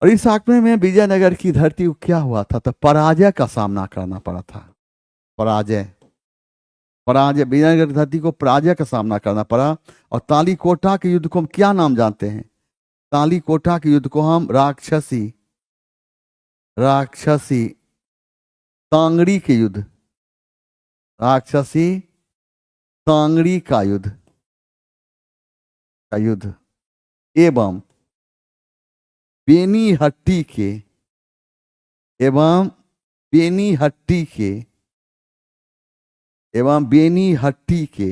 और इस आक्रमण में विजयनगर की धरती को क्या हुआ था? तो पराजय का सामना करना पड़ा था। पराजय, पराजय, विजयनगर की धरती को पराजय का सामना करना पड़ा। और तालीकोटा के युद्ध को हम क्या नाम जानते हैं? तालीकोटा के युद्ध को हम राक्षसी तांगड़ी के युद्ध, राक्षसी तांगड़ी का युद्ध एवं बेनीहट्टी के, एवं बेनीहट्टी के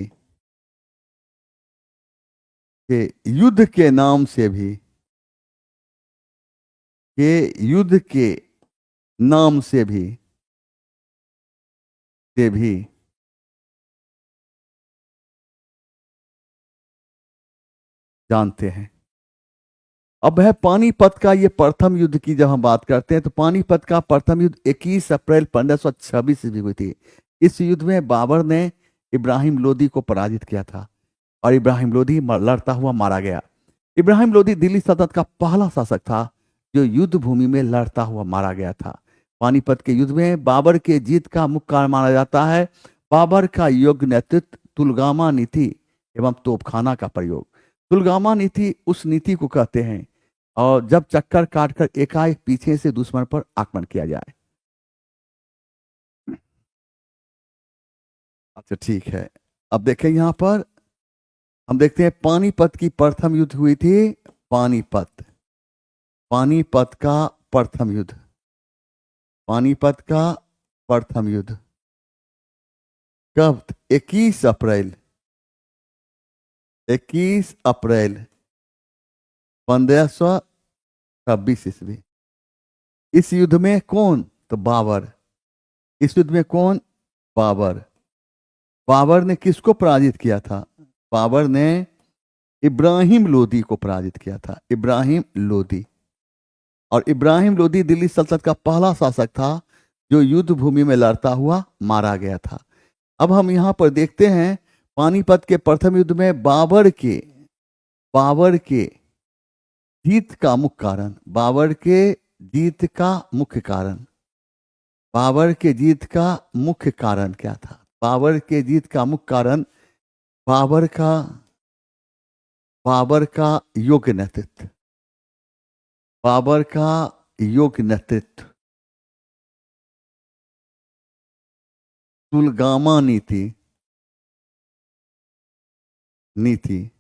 युद्ध के नाम से भी, युद्ध के नाम से भी जानते हैं। अब है पानीपत का ये प्रथम युद्ध की जब हम बात करते हैं, तो पानीपत का प्रथम युद्ध 21 अप्रैल 1526 ईस्वी हुई थी। इस युद्ध में बाबर ने इब्राहिम लोदी को पराजित किया था, और इब्राहिम लोदी लड़ता हुआ मारा गया। इब्राहिम लोदी दिल्ली सल्तनत का पहला शासक था जो युद्ध भूमि में लड़ता हुआ मारा गया था। पानीपत के युद्ध में बाबर के जीत का मुख्य कारण माना जाता है बाबर का योग्य नेतृत्व, तुलगामा नीति एवं तोपखाना का प्रयोग। तुलगामा नीति उस नीति को कहते हैं, और जब चक्कर काटकर एकाएक पीछे से दुश्मन पर आक्रमण किया जाए। अच्छा ठीक है, अब देखें यहां पर हम देखते हैं पानीपत की प्रथम युद्ध हुई थी। पानीपत, पानीपत का प्रथम युद्ध, पानीपत का प्रथम युद्ध कब? 21 अप्रैल, 21 अप्रैल 1526 ईस्वी। इस युद्ध में कौन? तो बाबर। इस युद्ध में कौन? बाबर। बाबर ने किसको पराजित किया था? बाबर ने इब्राहिम लोदी को पराजित किया था। इब्राहिम लोदी। और इब्राहिम लोदी दिल्ली सल्तनत का पहला शासक था जो युद्ध भूमि में लड़ता हुआ मारा गया था। अब हम यहां पर देखते हैं पानीपत के प्रथम युद्ध में बाबर के जीत का मुख्य कारण, बाबर के जीत का मुख्य कारण, बाबर के जीत का मुख्य कारण क्या था? बाबर के जीत का मुख्य कारण बाबर का योग्य नेतृत्व, बाबर का योग्य नेतृत्व, तुलगामा नीति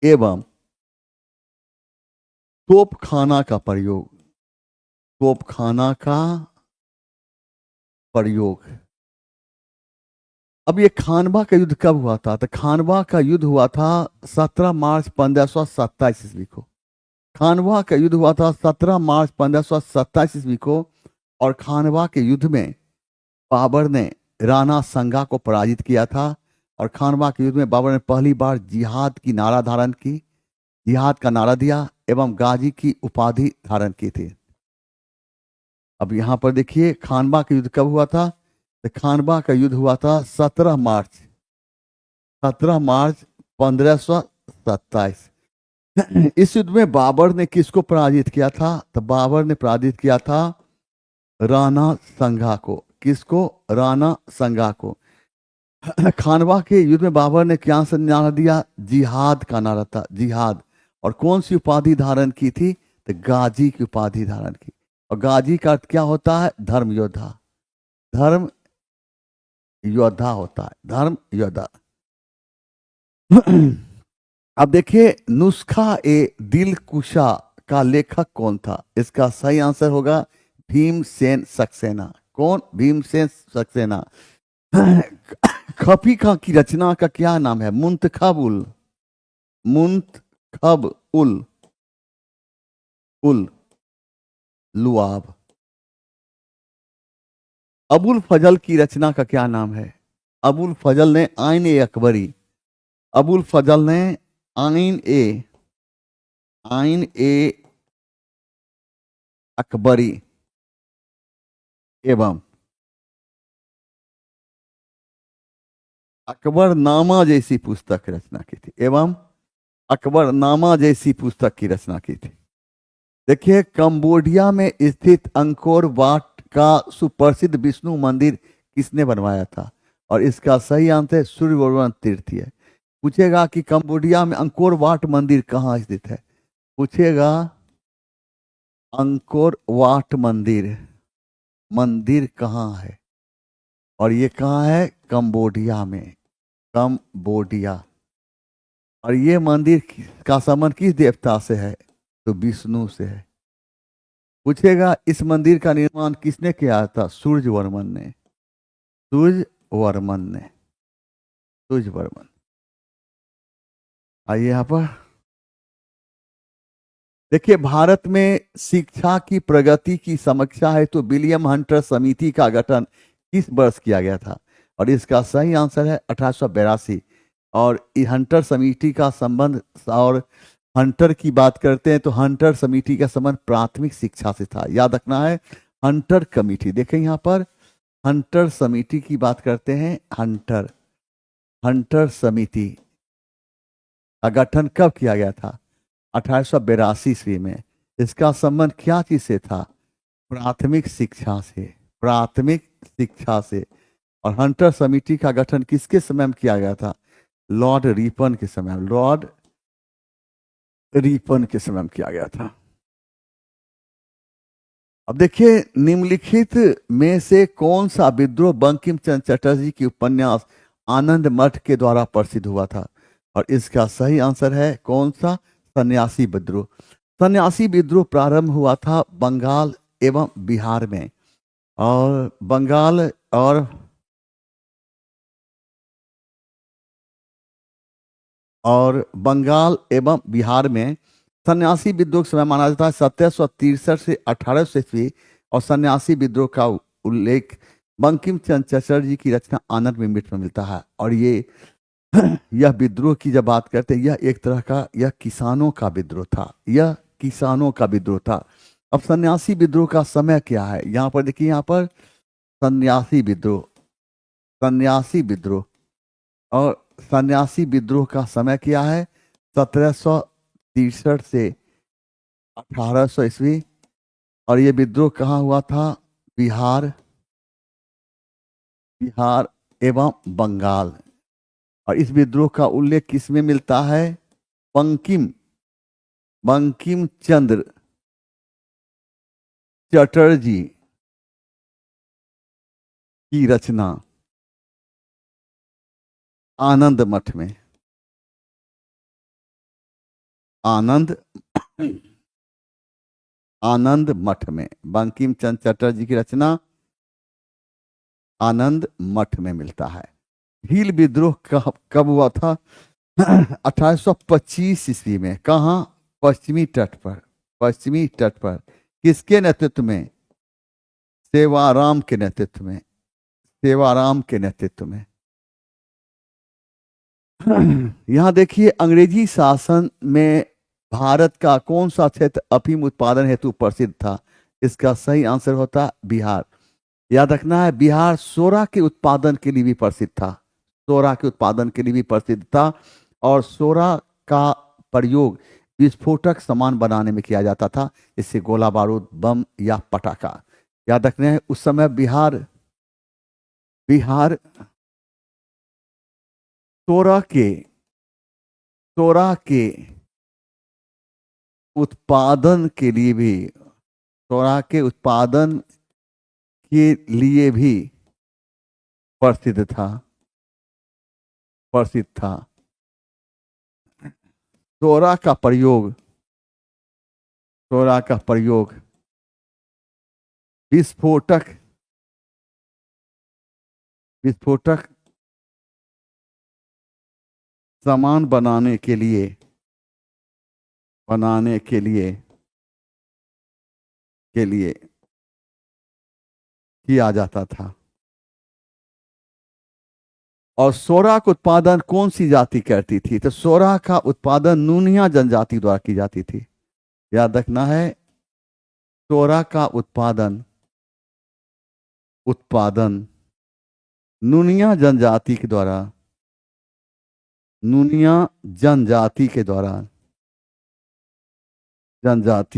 एवं तोपखाना का प्रयोग, तोपखाना का प्रयोग। अब ये खानवा का युद्ध कब हुआ था? तो खानवा का युद्ध हुआ था 17 मार्च 1527 ईस्वी को। खानवा का युद्ध हुआ था 17 मार्च 1527 ईस्वी को। और खानवा के युद्ध में बाबर ने राणा संगा को पराजित किया था। और खानवा के युद्ध में बाबर ने पहली बार जिहाद की नारा धारण की, जिहाद का नारा दिया एवं गाजी की उपाधि धारण की थी। अब यहां पर देखिए खानवा का युद्ध कब हुआ था? तो खानवा का युद्ध हुआ था 17 मार्च 1527। इस युद्ध में बाबर ने किसको पराजित किया था? तो बाबर ने पराजित किया था राणा संगा को। किसको? राणा संगा को। खानवा के युद्ध में बाबर ने क्या नारा दिया? जिहाद का नारा था, जिहाद। और कौन सी उपाधि धारण की थी? तो गाजी की उपाधि धारण की। और गाजी का अर्थ क्या होता है? धर्म योद्धा, धर्म योद्धा होता है, धर्म योद्धा। अब देखिए नुस्खा ए दिलकुशा का लेखक कौन था? इसका सही आंसर होगा भीमसेन सक्सेना। कौन? भीमसेन सक्सेना। खफीका की रचना का क्या नाम है? मुंतखब उल लुआब। अबुल फजल की रचना का क्या नाम है? अबुल फजल ने आइन ए अकबरी, अबुल फजल ने आइन ए अकबरी एवं अकबरनामा जैसी पुस्तक रचना की थी, एवं अकबरनामा जैसी पुस्तक की रचना की थी। देखिए कंबोडिया में स्थित अंकोर वाट का सुप्रसिद्ध विष्णु मंदिर किसने बनवाया था? और इसका सही आंसर सूर्यवर्मन तृतीय है। पूछेगा कि कंबोडिया में अंकोर वाट मंदिर कहाँ स्थित है? पूछेगा अंकोर वाट मंदिर कहाँ है? और ये कहाँ है? कंबोडिया में, कंबोडिया। और ये मंदिर का संबंध किस देवता से है? तो विष्णु से है। पूछेगा इस मंदिर का निर्माण किसने किया था? सूर्यवर्मन ने, सूर्यवर्मन। आइए यहां पर देखिए भारत में शिक्षा की प्रगति की समीक्षा है तो विलियम हंटर समिति का गठन किस वर्ष किया गया था? और इसका सही आंसर है 1882। और हंटर समिति का संबंध, और हंटर की बात करते हैं तो हंटर समिति का संबंध प्राथमिक शिक्षा से था। याद रखना है हंटर कमेटी। देखें यहां पर हंटर समिति की बात करते हैं। हंटर समिति का गठन कब किया गया था? 1882 ईस्वी में। इसका संबंध क्या चीज से था? प्राथमिक शिक्षा से, प्राथमिक शिक्षा से। और हंटर समिति का गठन किसके समय में किया गया था? लॉर्ड रिपन के समय, लॉर्ड रिपन के समय में किया गया था। अब देखिए, निम्नलिखित में से कौन सा विद्रोह बंकिम चंद्र चटर्जी की उपन्यास आनंद मठ के द्वारा प्रसिद्ध हुआ था? और इसका सही आंसर है कौन सा? सन्यासी विद्रोह। सन्यासी विद्रोह प्रारंभ हुआ था बंगाल एवं बिहार में, और बंगाल एवं बिहार में सन्यासी विद्रोह का समय माना जाता है 1763 से 1800 ईस्वी। और सन्यासी विद्रोह का उल्लेख बंकिम चंद्र चटर्जी की रचना आनंद मठ में मिलता है। और ये यह विद्रोह की जब बात करते हैं, यह एक तरह का यह किसानों का विद्रोह था, यह किसानों का विद्रोह था। अब सन्यासी विद्रोह का समय क्या है? यहाँ पर देखिए, यहाँ पर सन्यासी विद्रोह, सन्यासी विद्रोह और सन्यासी विद्रोह का समय क्या है? 1763 से 1800 ईस्वी। और ये विद्रोह कहाँ हुआ था? बिहार एवं बंगाल। और इस विद्रोह का उल्लेख किसमें मिलता है? बंकिम चंद्र चटर्जी की रचना आनंद मठ में, आनंद मठ में बंकिम चंद्र चटर्जी की रचना आनंद मठ में मिलता है। भील विद्रोह कब हुआ था? 1825 ईस्वी में। कहाँ? पश्चिमी तट पर, पश्चिमी तट पर। किसके नेतृत्व में? सेवाराम के नेतृत्व में, सेवाराम के नेतृत्व में। यहां देखिए, अंग्रेजी शासन में भारत का कौन सा क्षेत्र अफीम उत्पादन हेतु प्रसिद्ध था? इसका सही आंसर होता बिहार। याद रखना है, बिहार सोरा के उत्पादन के लिए भी प्रसिद्ध था, सोरा के उत्पादन के लिए भी प्रसिद्ध था। और सोरा का प्रयोग विस्फोटक सामान बनाने में किया जाता था, इससे गोला बारूद, बम या पटाखा। याद रखना है, उस समय बिहार सोरा के उत्पादन के लिए भी, सोरा के उत्पादन के लिए भी प्रसिद्ध था। सोरा का प्रयोग विस्फोटक सामान बनाने के लिए किया जाता था। और सोरा का उत्पादन कौन सी जाति करती थी? तो सोरा का उत्पादन नूनिया जनजाति द्वारा की जाती थी। याद रखना है, सोरा का उत्पादन नूनिया जनजाति के द्वारा, जनजाति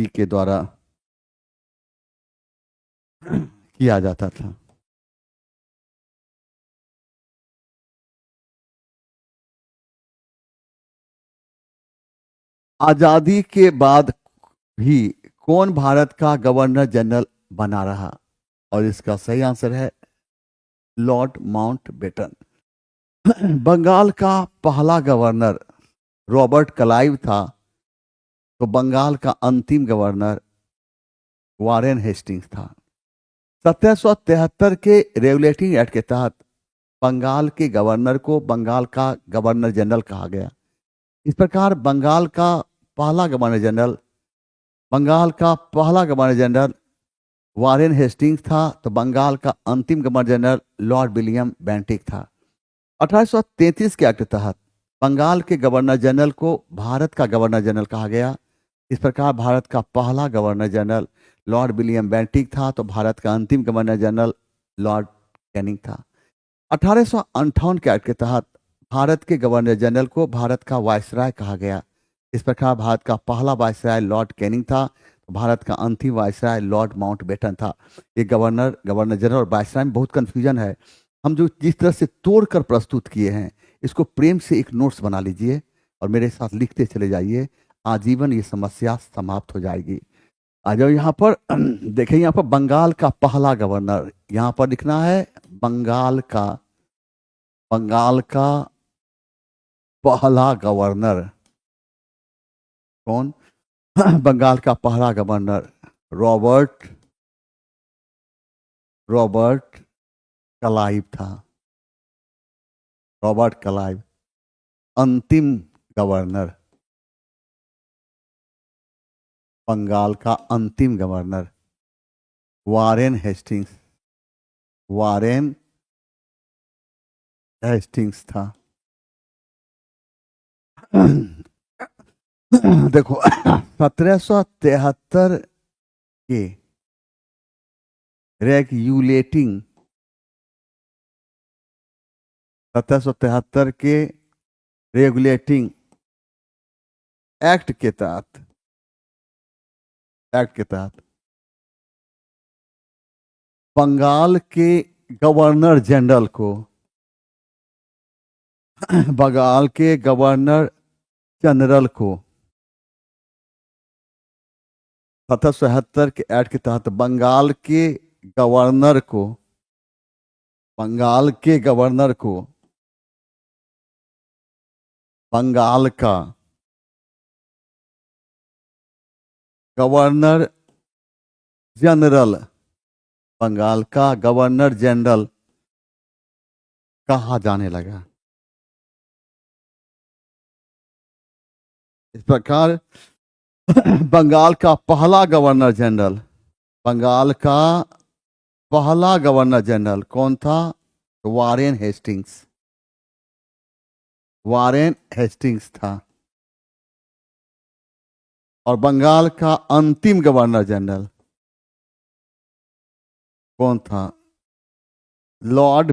के द्वारा किया जाता था। आजादी के बाद भी कौन भारत का गवर्नर जनरल बना रहा? और इसका सही आंसर है लॉर्ड माउंटबेटन। बंगाल का पहला गवर्नर रॉबर्ट क्लाइव था, तो बंगाल का अंतिम गवर्नर वारेन हेस्टिंग्स था। 1773 के रेगुलेटिंग एक्ट के तहत बंगाल के गवर्नर को बंगाल का गवर्नर जनरल कहा गया। इस प्रकार बंगाल का पहला गवर्नर जनरल वारेन हेस्टिंग्स था, तो बंगाल का अंतिम governor general Lord William Bentinck था। 1833 के एक्ट के तहत बंगाल के गवर्नर जनरल को भारत का गवर्नर जनरल कहा गया। इस प्रकार भारत का पहला governor general Lord William Bentinck था, तो भारत का अंतिम गवर्नर जनरल लॉर्ड कैनिंग था। 1858 के एक्ट के तहत भारत के गवर्नर जनरल को भारत का वायसराय कहा गया। इस प्रकार भारत का पहला वायसराय लॉर्ड कैनिंग था, तो भारत का अंतिम वायसराय लॉर्ड माउंटबेटन था। ये गवर्नर जनरल और वायसराय में बहुत कंफ्यूजन है। हम जो जिस तरह से तोड़कर प्रस्तुत किए हैं, इसको प्रेम से एक नोट्स बना लीजिए और मेरे साथ लिखते चले जाइए। आजीवन ये समस्या समाप्त हो जाएगी। आ जाओ यहाँ पर। देखिए यहाँ पर बंगाल का पहला गवर्नर, यहाँ पर लिखना है बंगाल का पहला गवर्नर कौन? बंगाल का पहला गवर्नर रॉबर्ट रॉबर्ट क्लाइव था। Robert Clive. अंतिम गवर्नर, बंगाल का अंतिम governor Warren Hastings. Warren Hastings था। देखो 1773 के रेगुलेटिंग 1773 के रेगुलेटिंग एक्ट के तहत बंगाल के गवर्नर जनरल को बंगाल के गवर्नर जनरल को 1773 के एक्ट के तहत बंगाल के गवर्नर को बंगाल का गवर्नर जनरल बंगाल का गवर्नर जनरल कहा जाने लगा। इस प्रकार बंगाल का पहला गवर्नर जनरल कौन था? वारेन हेस्टिंग्स था। और बंगाल का अंतिम गवर्नर जनरल कौन था? लॉर्ड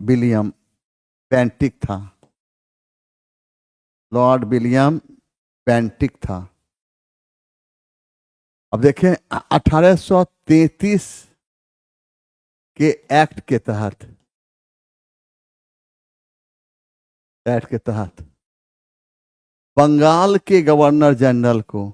विलियम बेंटिक था। लॉर्ड विलियम बेंटिक था। अब देखें 1833 के एक्ट के तहत बंगाल के गवर्नर जनरल को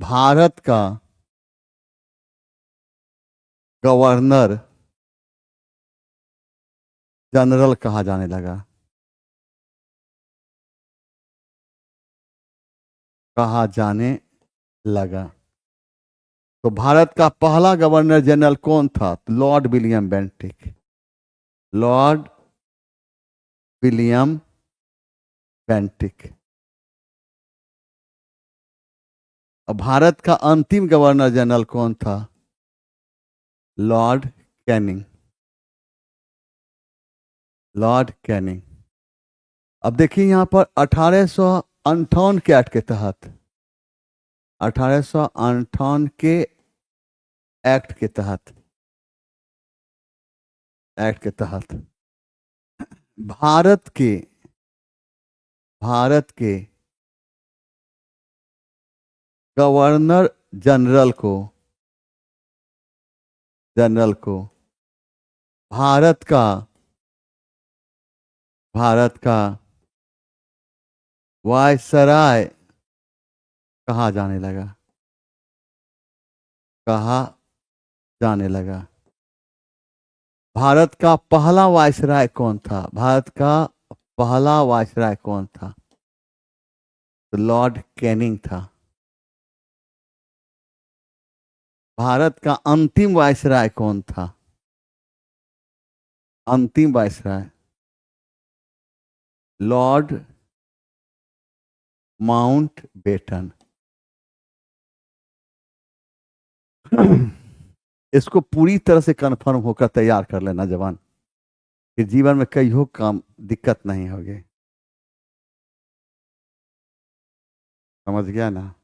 भारत का गवर्नर जनरल कहा जाने लगा। तो भारत का पहला गवर्नर जनरल कौन था? Lord William Bentinck. और भारत का अंतिम गवर्नर जनरल कौन था? Lord Canning. अब देखिए यहां पर 1858 के एक्ट के तहत 1858 के एक्ट के तहत भारत के गवर्नर जनरल को भारत का वायसराय कहा जाने लगा। भारत का पहला वायसराय कौन था? तो लॉर्ड कैनिंग था। भारत का अंतिम वायसराय कौन था? Lord Mountbatten. इसको पूरी तरह से कंफर्म होकर तैयार कर लेना जवान, कि जीवन में कई हो काम दिक्कत नहीं होगी। समझ गया ना?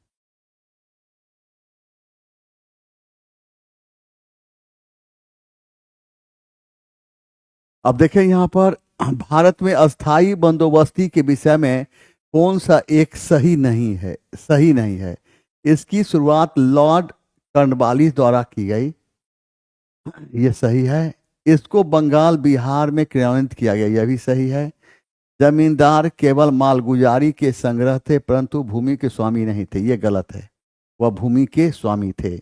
अब देखें यहां पर भारत में अस्थाई बंदोबस्ती के विषय में कौन सा एक सही नहीं है, सही नहीं है। इसकी शुरुआत लॉर्ड कर्नवालिस द्वारा की गई, ये सही है। इसको बंगाल बिहार में क्रियान्वित किया गया, यह भी सही है। जमींदार केवल मालगुजारी के संग्रह थे परंतु भूमि के स्वामी नहीं थे, ये गलत है, वह भूमि के स्वामी थे।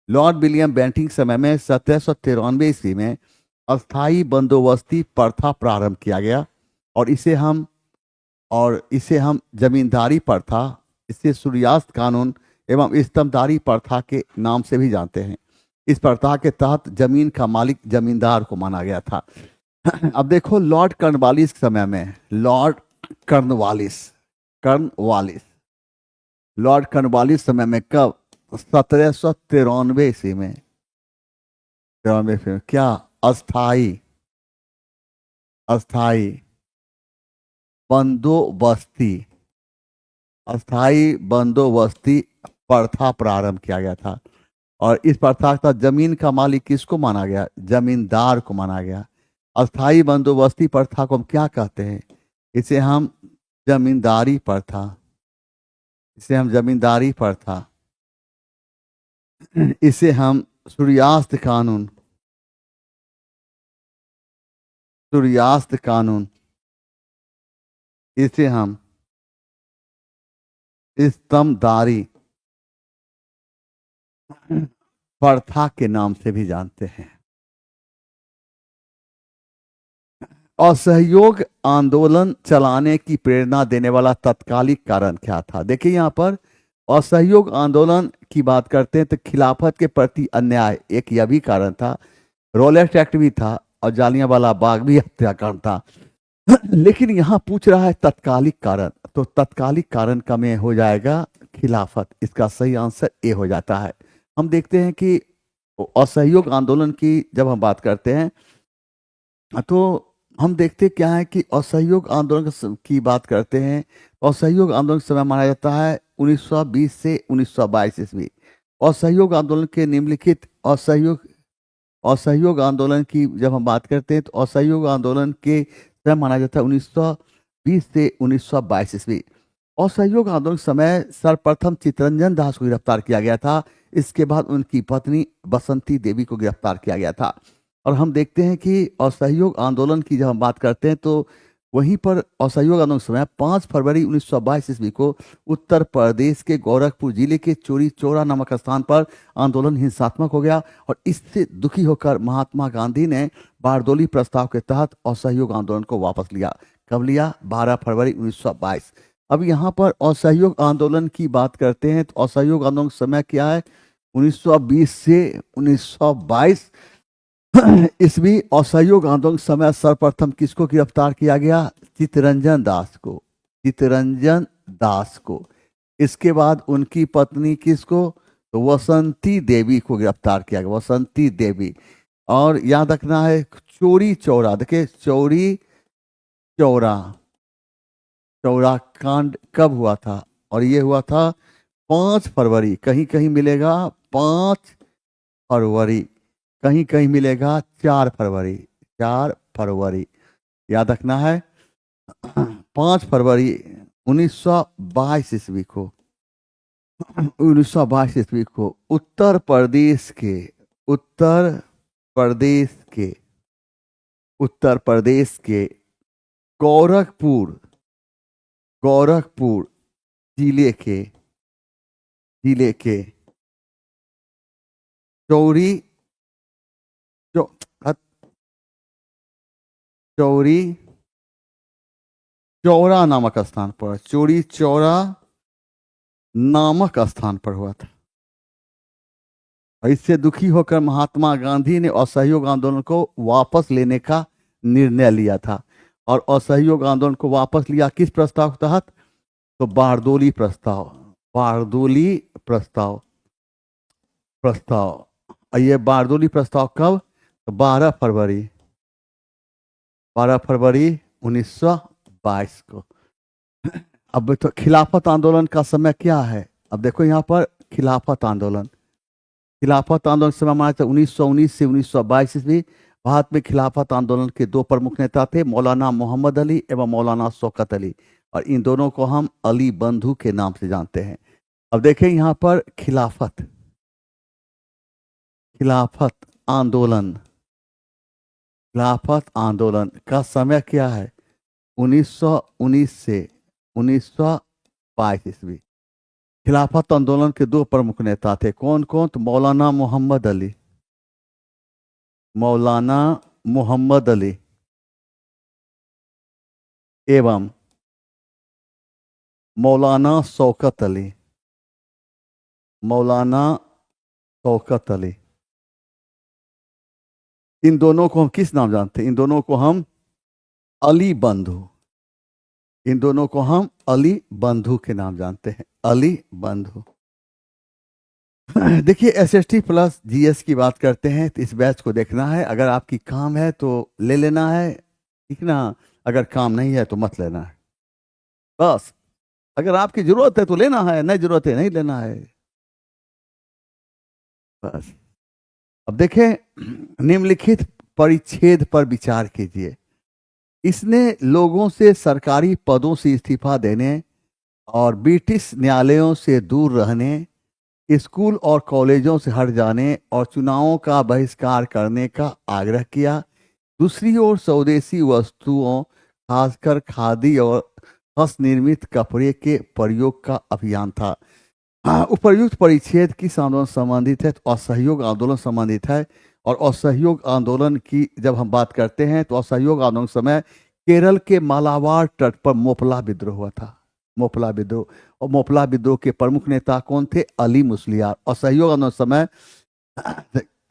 लॉर्ड विलियम बेंटिंग समय में 1793 ईस्वी में अस्थाई बंदोबस्ती प्रथा प्रारंभ किया गया और इसे हम जमींदारी प्रथा, इसे सूर्यास्त कानून एवं स्तंभदारी प्रथा के नाम से भी जानते हैं। इस प्रथा के तहत जमीन का मालिक जमींदार को माना गया था। अब देखो लॉर्ड कर्नवालिस के समय में, लॉर्ड कर्नवालिस समय में कब? 1793 ईस्वी में। 93 में क्या? अस्थाई बंदोबस्ती प्रथा प्रारंभ किया गया था और इस प्रथा का जमीन का मालिक किसको माना गया? जमींदार को माना गया। अस्थाई बंदोबस्ती प्रथा को हम क्या कहते हैं? इसे हम जमींदारी प्रथा, इसे हम सूर्यास्त कानून, इसे हम स्तंभदारी प्रथा के नाम से भी जानते हैं। असहयोग आंदोलन चलाने की प्रेरणा देने वाला तत्कालिक कारण क्या था? देखिए यहाँ पर असहयोग आंदोलन की बात करते हैं तो खिलाफत के प्रति अन्याय एक यह भी कारण था, रोलेट एक्ट भी था और जालियांवाला बाग भी हत्याकांड था। लेकिन यहाँ पूछ रहा है तत्कालिक कारण, तो तत्कालिक कारण का में हो जाएगा खिलाफत, इसका सही आंसर ए हो जाता है। हम देखते हैं कि असहयोग आंदोलन की जब हम बात करते हैं तो हम देखते क्या है कि असहयोग आंदोलन की बात करते हैं, असहयोग आंदोलन का समय माना जाता है 1920 से 1922 ईस्वी। असहयोग आंदोलन के निम्नलिखित असहयोग आंदोलन की जब हम बात करते हैं तो असहयोग आंदोलन के समय माना जाता है 1920 से 1922 ईस्वी। असहयोग आंदोलन के समय सर्वप्रथम चित्तरंजन दास को गिरफ्तार किया गया था, इसके बाद उनकी पत्नी बसंती देवी को गिरफ्तार किया गया था। और हम देखते हैं कि असहयोग आंदोलन की जब हम बात करते हैं तो वहीं पर असहयोग आंदोलन के समय 5 फरवरी 1922 ईस्वी को उत्तर प्रदेश के गोरखपुर जिले के चोरी चौरा नामक स्थान पर आंदोलन हिंसात्मक हो गया और इससे दुखी होकर महात्मा गांधी ने बारदोली प्रस्ताव के तहत असहयोग आंदोलन को वापस लिया। कब लिया? 12 फरवरी 1922। अब यहाँ पर असहयोग आंदोलन की बात करते हैं तो असहयोग आंदोलन का समय क्या है? 1920 से 1922 ईस्वी। असहयोग आंदोलन के समय सर्वप्रथम किसको गिरफ्तार किया गया? चित्तरंजन दास को। इसके बाद उनकी पत्नी किसको? तो वसंती देवी को गिरफ्तार किया गया, वसंती देवी। और याद रखना है चोरी चौरा, देखिए चोरी चौरा कांड कब हुआ था? और ये हुआ था 5 फरवरी, कहीं कहीं मिलेगा 5 फरवरी, कहीं कहीं मिलेगा 4 फरवरी, याद रखना है 5 फरवरी 1922 ईस्वी को, 1922 ईस्वी को उत्तर प्रदेश के गोरखपुर जिले के चौरी चौरा नामक स्थान पर, चोरी चौरा नामक स्थान पर हुआ था। इससे दुखी होकर महात्मा गांधी ने असहयोग आंदोलन को वापस लेने का निर्णय लिया था और असहयोग आंदोलन को वापस लिया किस प्रस्ताव के तहत? तो बारदोली प्रस्ताव। ये बारदोली प्रस्ताव कब? तो 12 फरवरी 1922 को। अब तो खिलाफत आंदोलन का समय क्या है? अब देखो यहाँ पर खिलाफत आंदोलन समय माना था 1919 से 1922 ईस्वी। भारत में खिलाफत आंदोलन के 2 प्रमुख नेता थे, मौलाना मोहम्मद अली एवं मौलाना शौकत अली। और इन दोनों को हम अली बंधु के नाम से जानते हैं। अब देखें यहाँ पर खिलाफत आंदोलन, खिलाफत आंदोलन का समय क्या है? 1919 से 1922 ईस्वी। खिलाफत आंदोलन के दो प्रमुख नेता थे, कौन कौन? तो मौलाना मोहम्मद अली एवं मौलाना शौकत अली। इन दोनों को हम किस नाम जानते हैं? इन दोनों को हम अली बंधु के नाम जानते हैं, अली बंधु। देखिए, एसएसटी प्लस जीएस की बात करते हैं तो इस बैच को देखना है। अगर आपकी काम है तो ले लेना है, ठीक ना? अगर काम नहीं है तो मत लेना है। बस अगर आपकी जरूरत है तो लेना है, नहीं जरूरत है नहीं लेना है, बस। अब देखें, निम्नलिखित परिच्छेद पर विचार कीजिए। इसने लोगों से सरकारी पदों से इस्तीफा देने और ब्रिटिश न्यायालयों से दूर रहने, स्कूल और कॉलेजों से हट जाने और चुनावों का बहिष्कार करने का आग्रह किया। दूसरी ओर स्वदेशी वस्तुओं, खासकर खादी और हस्तनिर्मित कपड़े के प्रयोग का अभियान था। उपर्युक्त परिच्छेद किस आंदोलन संबंधित है? तो असहयोग आंदोलन संबंधित है। और असहयोग आंदोलन की जब हम बात करते हैं तो असहयोग आंदोलन समय केरल के मालाबार तट पर मोपला विद्रोह हुआ था, मोपला विद्रोह। और मोपला विद्रोह के प्रमुख नेता कौन थे? अली मुस्लियार। असहयोग आंदोलन समय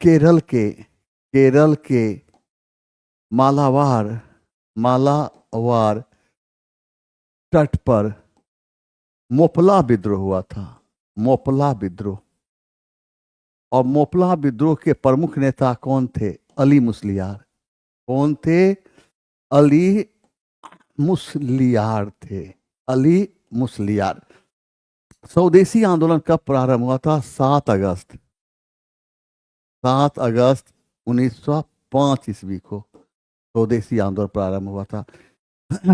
केरल के मालाबार तट पर मोपला विद्रोह हुआ था, मोपला विद्रोह। और मोपला विद्रोह के प्रमुख नेता कौन थे? अली मुस्लियार। कौन थे? अली मुस्लियार थे, अली मुस्लियार। स्वदेशी आंदोलन कब प्रारंभ हुआ था? 7 अगस्त 1905 ईस्वी को स्वदेशी आंदोलन प्रारंभ हुआ था।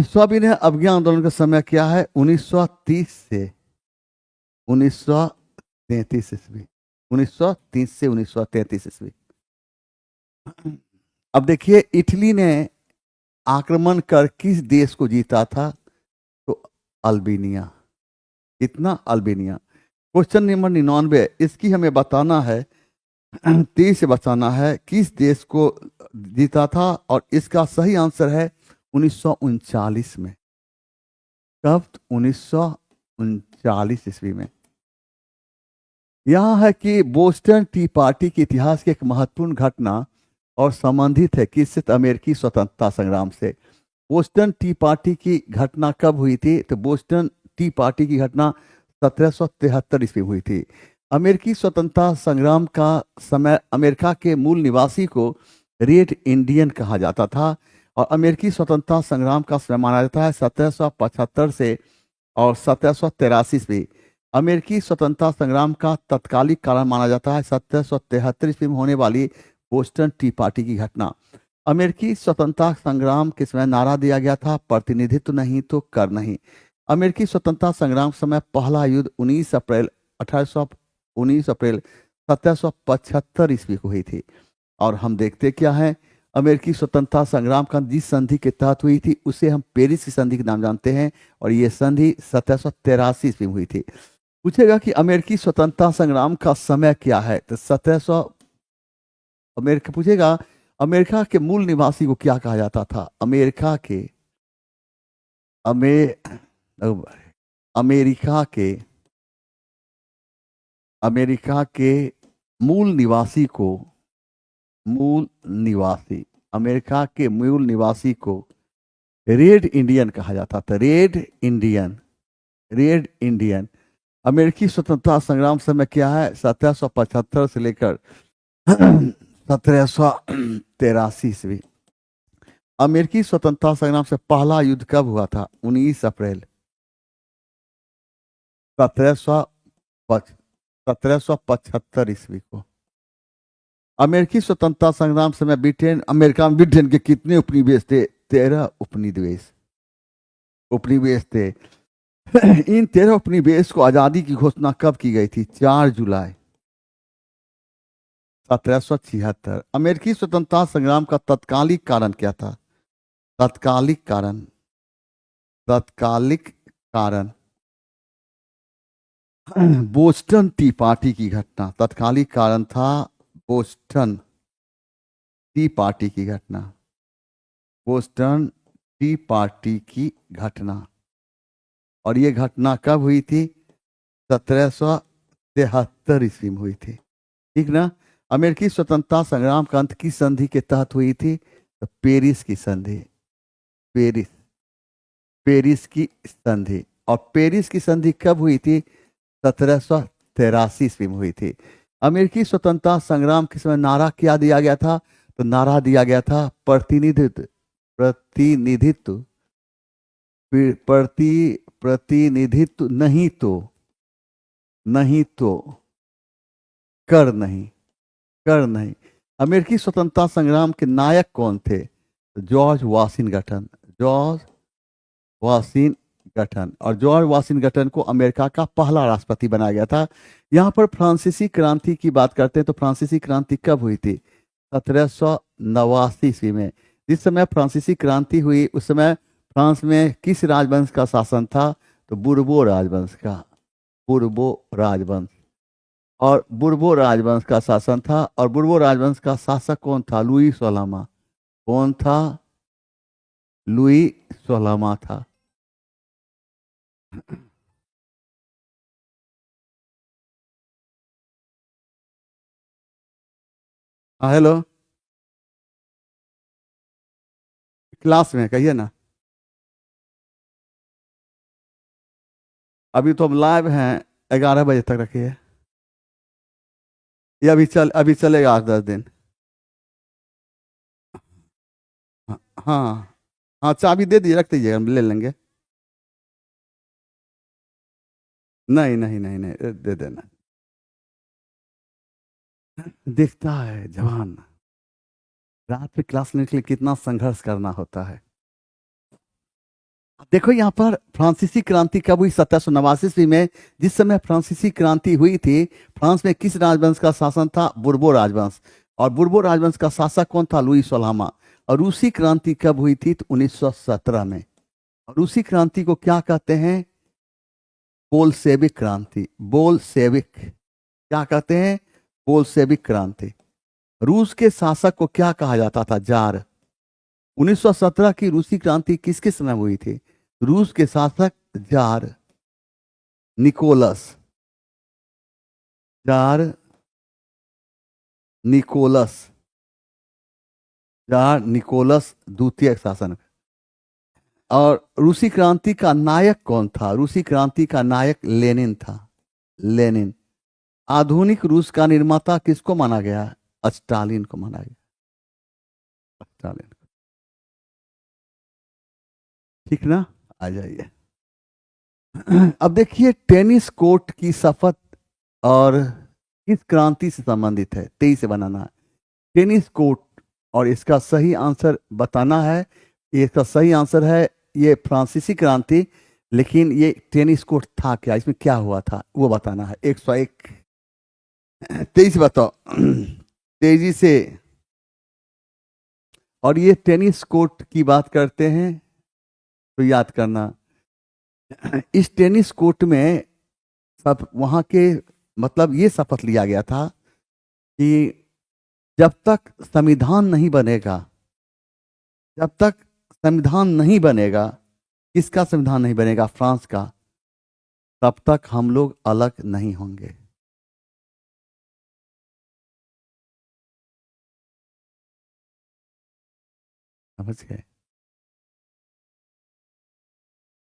सविनय अवज्ञा आंदोलन का समय क्या है? 1930 से 1933 ईस्वी, 1930 से 1933 ईस्वी। अब देखिए, इटली ने आक्रमण कर किस देश को जीता था? तो अल्बानिया। कितना? अल्बानिया। क्वेश्चन नंबर 99, इसकी हमें बताना है, 30 से बताना है किस देश को जीता था। और इसका सही आंसर है 1939 में। कब? 1939 ईस्वी में। यह है कि बोस्टन टी पार्टी के इतिहास की एक महत्वपूर्ण घटना और संबंधित है किससे? अमेरिकी स्वतंत्रता संग्राम से। बोस्टन टी पार्टी की घटना कब हुई थी? तो बोस्टन टी पार्टी की घटना 1773 ईस्वी हुई थी। अमेरिकी स्वतंत्रता संग्राम का समय अमेरिका के मूल निवासी को रेड इंडियन कहा जाता था। और अमेरिकी स्वतंत्रता संग्राम का समय माना जाता है 1775 से और 1783 ईस्वी। अमेरिकी स्वतंत्रता संग्राम का तत्कालिक कारण माना जाता है 1773 ईस्वी में होने वाली बोस्टन टी पार्टी की घटना। अमेरिकी स्वतंत्रता संग्राम के समय नारा दिया गया था, प्रतिनिधित्व नहीं तो कर नहीं। अमेरिकी स्वतंत्रता संग्राम समय पहला युद्ध 19 अप्रैल 1775 ईस्वी को हुई थी। और हम देखते क्या है, अमेरिकी स्वतंत्रता संग्राम का जिस संधि के तहत हुई थी उसे हम पेरिस की संधि के नाम जानते हैं। और ये संधि 1783 ईस्वी में हुई थी। पूछेगा कि अमेरिकी स्वतंत्रता संग्राम का समय क्या है? तो 1700 अमेरिका पूछेगा अमेरिका के मूल निवासी को क्या कहा जाता था? अमेरिका के मूल निवासी को अमेरिका के मूल निवासी को रेड इंडियन कहा जाता था, रेड इंडियन। अमेरिकी स्वतंत्रता संग्राम समय क्या है? 1775 से लेकर 1783 ईस्वी। अमेरिकी स्वतंत्रता संग्राम से पहला युद्ध कब हुआ था? 19 अप्रैल 1775 ईस्वी को। अमेरिकी स्वतंत्रता संग्राम समय ब्रिटेन के कितने उपनिवेश थे? 13 उपनिवेश। उपनिवेश थे। इन 13 उपनिवेश को आजादी की घोषणा कब की गई थी? 4 जुलाई 1776। अमेरिकी स्वतंत्रता संग्राम का तत्कालिक कारण क्या था? तत्कालिक कारण, तत्कालिक कारण बोस्टन टी पार्टी की घटना। तत्कालिक कारण था बोस्टन टी पार्टी की घटना। बोस्टन टी पार्टी की घटना। और ये घटना कब हुई थी? 1773 ईस्वी में हुई थी। ठीक ना? अमेरिकी स्वतंत्रता संग्राम का अंत किस संधि के तहत हुई थी? तो पेरिस की संधि। पेरिस, पेरिस की संधि। और पेरिस की संधि कब हुई थी? 1783 ईस्वी में हुई थी। अमेरिकी स्वतंत्रता संग्राम के समय नारा क्या दिया गया था? तो नारा दिया गया था प्रतिनिधित्व, प्रतिनिधित्व, प्रतिनिधित्व नहीं तो, नहीं तो कर नहीं, कर नहीं। अमेरिकी स्वतंत्रता संग्राम के नायक कौन थे? George Washington, George Washington. और जॉर्ज वाशिंगटन को अमेरिका का पहला राष्ट्रपति बनाया गया था। यहाँ पर फ्रांसीसी क्रांति की बात करते हैं तो फ्रांसीसी क्रांति कब हुई थी? 1789 ईस्वी में। जिस समय फ्रांसीसी क्रांति हुई उस समय फ्रांस में किस राजवंश का शासन था? तो बुर्बो राजवंश का, बुर्बो राजवंश। और बुर्बो राजवंश का शासन था। और बुर्बो राजवंश का शासक कौन था? लुई 16वां। कौन था? लुई 16वां था। हाँ हेलो, क्लास में कहिए ना। अभी तो हम लाइव हैं, 11 बजे तक रखिए। ये अभी चलेगा 8-10 दिन। हाँ हाँ हाँ, चाबी दे दीजिए, रख दीजिएगा, हम ले लेंगे। नहीं नहीं नहीं नहीं, दे देना। दिखता है जवान, रात में क्लास लेने के लिए कितना संघर्ष करना होता है। देखो यहाँ पर फ्रांसीसी क्रांति कब हुई? 1789 ईस्वी में। जिस समय फ्रांसीसी क्रांति हुई थी फ्रांस में किस राजवंश का शासन था? बुर्बो राजवंश। और बुर्बो राजवंश का शासक कौन था? लुई 16वां। और रूसी क्रांति कब हुई थी? तो 1917 में। और रूसी क्रांति को क्या कहते हैं? बोल्शेविक क्रांति। बोल्शेविक, क्या कहते हैं? बोल्शेविक क्रांति। रूस के शासक को क्या कहा जाता था? जार। 1917 की रूसी क्रांति किसके समय हुई थी? रूस के शासक जार निकोलस, जार निकोलस, जार निकोलस द्वितीय शासन। और रूसी क्रांति का नायक कौन था? रूसी क्रांति का नायक लेनिन था, लेनिन। आधुनिक रूस का निर्माता किसको माना गया? स्टालिन को माना गया, स्टालिन। ठीक ना? आ जाइए। अब देखिए टेनिस कोर्ट की शपथ और किस क्रांति से संबंधित है? 23 से बनाना है टेनिस कोर्ट। और इसका सही आंसर बताना है। इसका सही आंसर है ये फ्रांसीसी क्रांति। लेकिन ये टेनिस कोर्ट था क्या? इसमें क्या हुआ था वो बताना है। 101, 23 बताओ तेजी से। और ये टेनिस कोर्ट की बात करते हैं तो याद करना, इस टेनिस कोर्ट में सब वहां के मतलब ये शपथ लिया गया था कि जब तक संविधान नहीं बनेगा, जब तक संविधान नहीं बनेगा, किसका संविधान नहीं बनेगा? फ्रांस का, तब तक हम लोग अलग नहीं होंगे। समझ गए?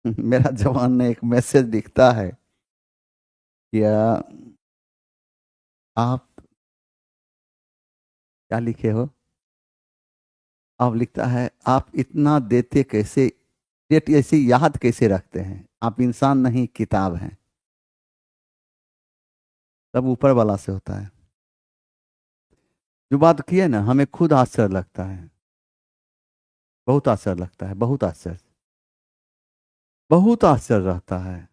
मेरा जवान ने एक मैसेज लिखता है, क्या आप क्या लिखे हो? आप लिखता है, आप इतना देते कैसे, डेट ऐसे याद कैसे रखते हैं? आप इंसान नहीं किताब हैं। सब ऊपर वाला से होता है। जो बात की है ना, हमें खुद आश्चर्य लगता है, बहुत आश्चर्य लगता है, बहुत आश्चर्य। बहुत आश्चर्य रहता है।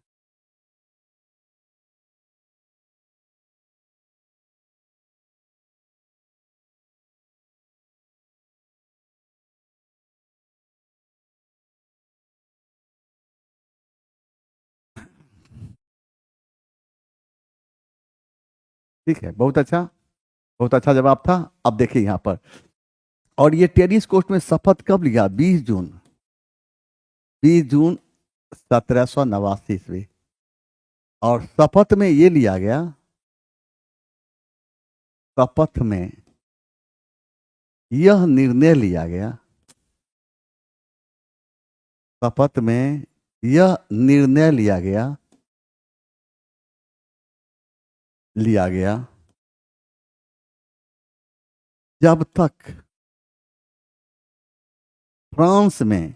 ठीक है, बहुत अच्छा जवाब था। अब देखिए यहां पर, और ये टेनिस कोर्ट में शपथ कब लिया? 20 जून, 20 जून 1789 ईस्वी। और शपथ में ये लिया गया, शपथ में यह निर्णय लिया गया, शपथ में यह निर्णय लिया गया जब तक फ्रांस में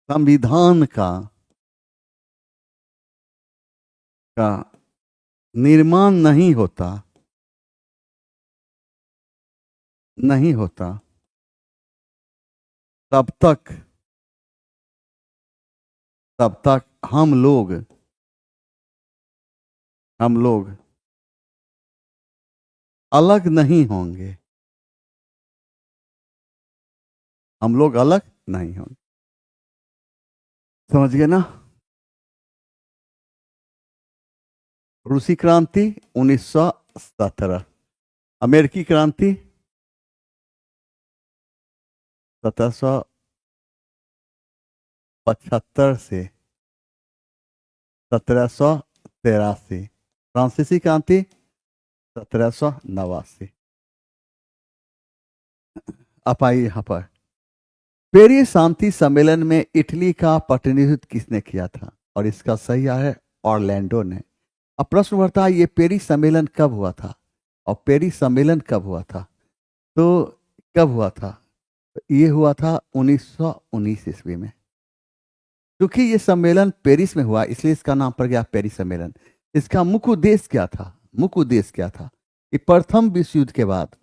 संविधान का निर्माण नहीं होता तब तक हम लोग अलग नहीं होंगे, हम लोग अलग नहीं होंगे। समझ गए ना? रूसी क्रांति 1917, अमेरिकी क्रांति 1775 से 1783, फ्रांसीसी क्रांति 1789। आप आइए यहां पर, पेरिस शांति सम्मेलन में इटली का प्रतिनिधित्व किसने किया था? और इसका सही है ऑरलैंडो ने। अब प्रश्न उठता है, ये पेरिस सम्मेलन कब हुआ था? और पेरिस सम्मेलन कब हुआ था? तो कब हुआ था? तो ये हुआ था 1919 ईस्वी में। क्योंकि ये सम्मेलन पेरिस में हुआ इसलिए इसका नाम पड़ गया पेरिस सम्मेलन। इसका मुख्य उद्देश्य क्या था? मुख्य उद्देश्य क्या था कि प्रथम विश्व युद्ध के बाद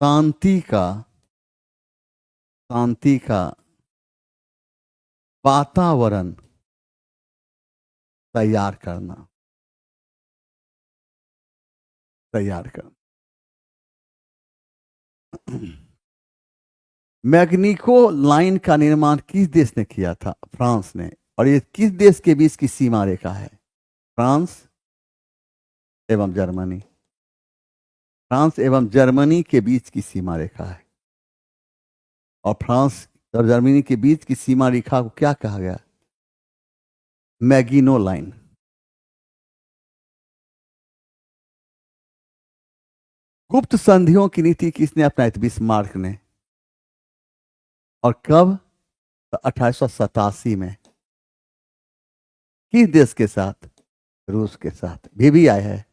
शांति का वातावरण तैयार करना। मैग्निको लाइन का निर्माण किस देश ने किया था? फ्रांस ने। और ये किस देश के बीच की सीमा रेखा है? फ्रांस एवं जर्मनी। फ्रांस एवं जर्मनी के बीच की सीमा रेखा है। और फ्रांस और जर्मनी के बीच की सीमा रेखा को क्या कहा गया? मैगिनो लाइन। गुप्त संधियों की नीति किसने अपनाई थी? बिस्मार्क ने। और कब? तो 1887 में। किस देश के साथ? रूस के साथ। VVI है,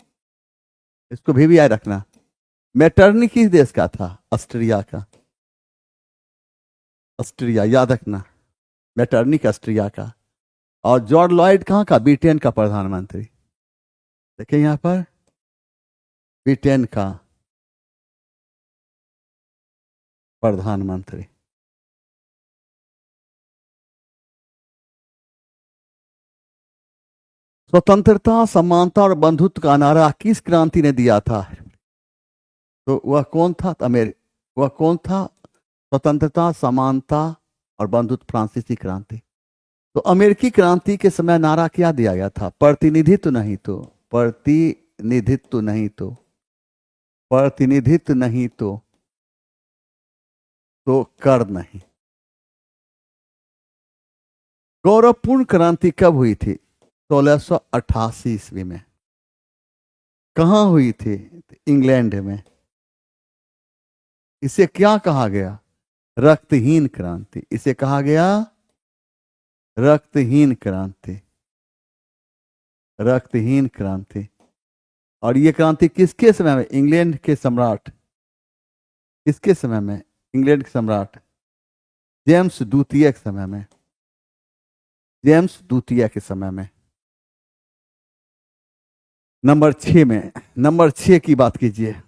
इसको VVI रखना। मेटरनी किस देश का था? ऑस्ट्रिया का। ऑस्ट्रिया याद रखना, मेटरनी ऑस्ट्रिया का। और जॉर्ज लॉयड कहाँ का? ब्रिटेन का प्रधानमंत्री। देखिए यहां पर, ब्रिटेन का प्रधानमंत्री। स्वतंत्रता, समानता और बंधुत्व का नारा किस क्रांति ने दिया था? तो वह कौन था? वह कौन था? स्वतंत्रता, समानता और बंधुत्व, फ्रांसीसी क्रांति। तो अमेरिकी क्रांति के समय नारा क्या दिया गया था? प्रतिनिधित्व नहीं तो कर नहीं। गौरवपूर्ण क्रांति कब हुई थी? 1688 ईस्वी में। कहां हुई थी? इंग्लैंड में। इसे क्या कहा गया? रक्तहीन क्रांति। इसे कहा गया रक्तहीन क्रांति। और ये क्रांति किसके समय में? इंग्लैंड के सम्राट, किसके समय में? इंग्लैंड के सम्राट जेम्स द्वितीय के समय में। जेम्स द्वितीय के समय में। नंबर 6 की बात कीजिए।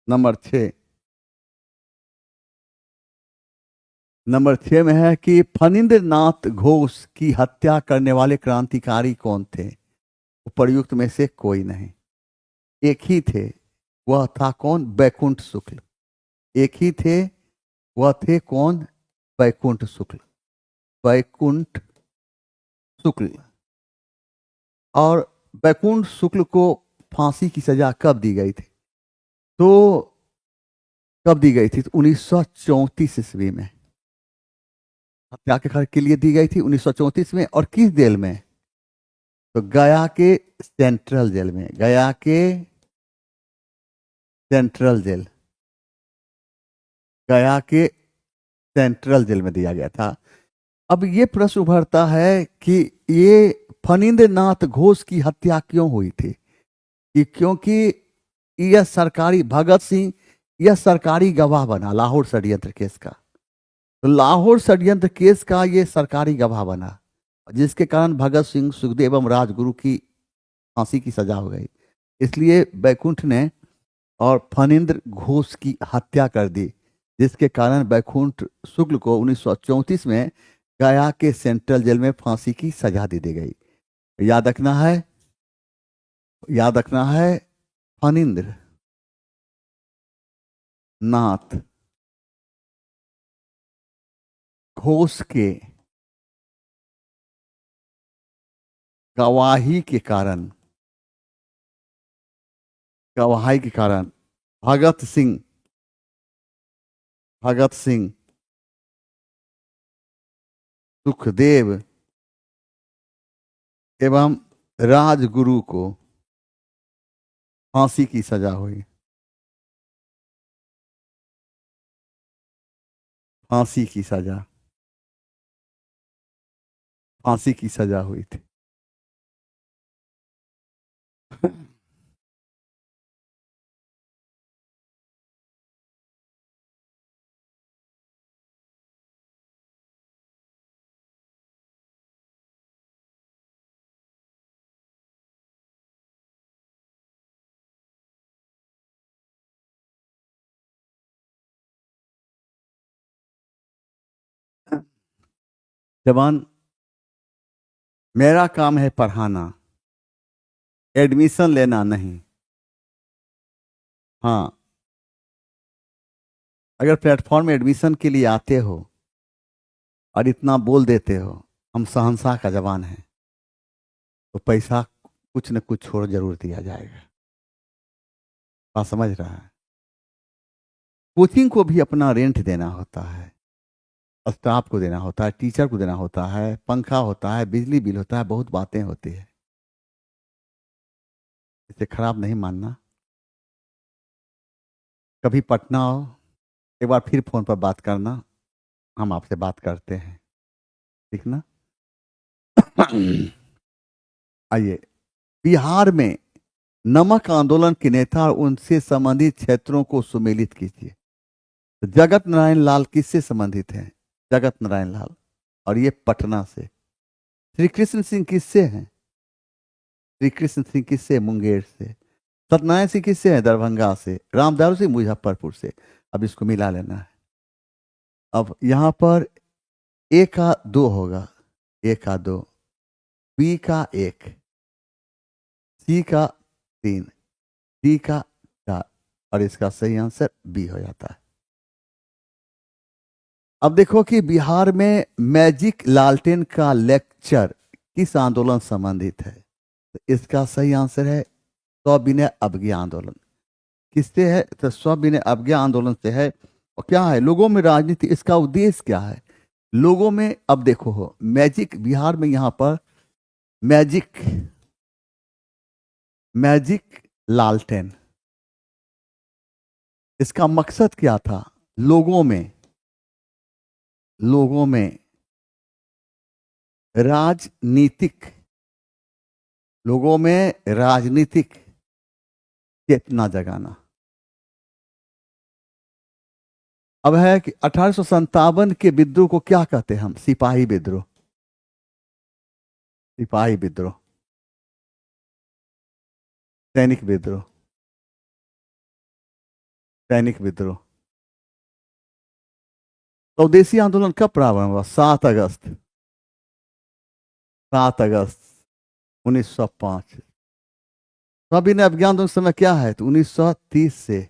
नंबर 6 में है कि फणींद्र नाथ घोष की हत्या करने वाले क्रांतिकारी कौन थे? उपर्युक्त में से कोई नहीं, एक ही थे। वह था कौन? बैकुंठ शुक्ल। एक ही थे, वह थे कौन? बैकुंठ शुक्ल। बैकुंठ शुक्ल। और बैकुंठ शुक्ल को फांसी की सजा कब दी गई थी? तो कब दी गई थी? तो 1934 ईस्वी में हत्या के लिए दी गई थी, 1934 में। और किस जेल में? तो गया के सेंट्रल जेल में। गया के सेंट्रल जेल। गया के सेंट्रल जेल में दिया गया था। अब ये प्रश्न उभरता है कि ये फणींद्र नाथ घोष की हत्या क्यों हुई थी? कि क्योंकि यह सरकारी भगत सिंह यह सरकारी गवाह बना लाहौर षड्यंत्र केस का। तो लाहौर षड्यंत्र केस का ये सरकारी गवाह बना, जिसके कारण भगत सिंह, सुखदेव एवं राजगुरु की फांसी की सजा हो गई। इसलिए बैकुंठ ने और फणींद्र घोष की हत्या कर दी, जिसके कारण बैकुंठ शुक्ल को 1934 में गया के सेंट्रल जेल में फांसी की सजा दे दी गई। याद रखना है फणींद्र नाथ घोष के गवाही के कारण भगत सिंह, सुखदेव एवं राजगुरु को फांसी की सजा हुई। फांसी की सजा हुई थी। जवान, मेरा काम है पढ़ाना, एडमिशन लेना नहीं। हाँ, अगर प्लेटफॉर्म में एडमिशन के लिए आते हो और इतना बोल देते हो हम शहंशाह का जवान हैं, तो पैसा कुछ न कुछ छोड़ जरूर दिया जाएगा। बात समझ रहा है? कोचिंग को भी अपना रेंट देना होता है, स्टाफ को देना होता है, टीचर को देना होता है, पंखा होता है, बिजली बिल होता है, बहुत बातें होती है। इसे खराब नहीं मानना। कभी पटना आओ, एक बार फिर फोन पर बात करना, हम आपसे बात करते हैं, ठीक ना? आइए, बिहार में नमक आंदोलन के नेता और उनसे संबंधित क्षेत्रों को सुमेलित कीजिए। तो जगत नारायण लाल किससे संबंधित हैं? जगत नारायण लाल, और ये पटना से। श्री कृष्ण सिंह किससे हैं? श्री कृष्ण सिंह किससे? मुंगेर से। सत्यनारायण सिंह किससे हैं? दरभंगा से। रामदारू सिंह मुजफ्फरपुर से। अब इसको मिला लेना है। अब यहां पर ए का 2 होगा, ए का 2, बी का 1, सी का 3, डी का 4, और इसका सही आंसर बी हो जाता है। अब देखो कि बिहार में मैजिक लालटेन का लेक्चर किस आंदोलन संबंधित है? तो इसका सही आंसर है सविनय अवज्ञा आंदोलन। किससे है? तो सविनय अवज्ञा आंदोलन से है। और क्या है? लोगों में राजनीति। इसका उद्देश्य क्या है? लोगों में, अब देखो हो, मैजिक बिहार में यहां पर मैजिक लालटेन, इसका मकसद क्या था? लोगों में राजनीतिक चेतना जगाना। अब है कि 1857 के विद्रोह को क्या कहते हैं हम? सिपाही विद्रोह। सिपाही विद्रोह, सैनिक विद्रोह, सैनिक विद्रोह। स्वदेशी आंदोलन कब प्रारंभ हुआ? 7 अगस्त, 7 अगस्त 1905। सभी ने अभिज्ञान उस समय क्या है? तो 1930 से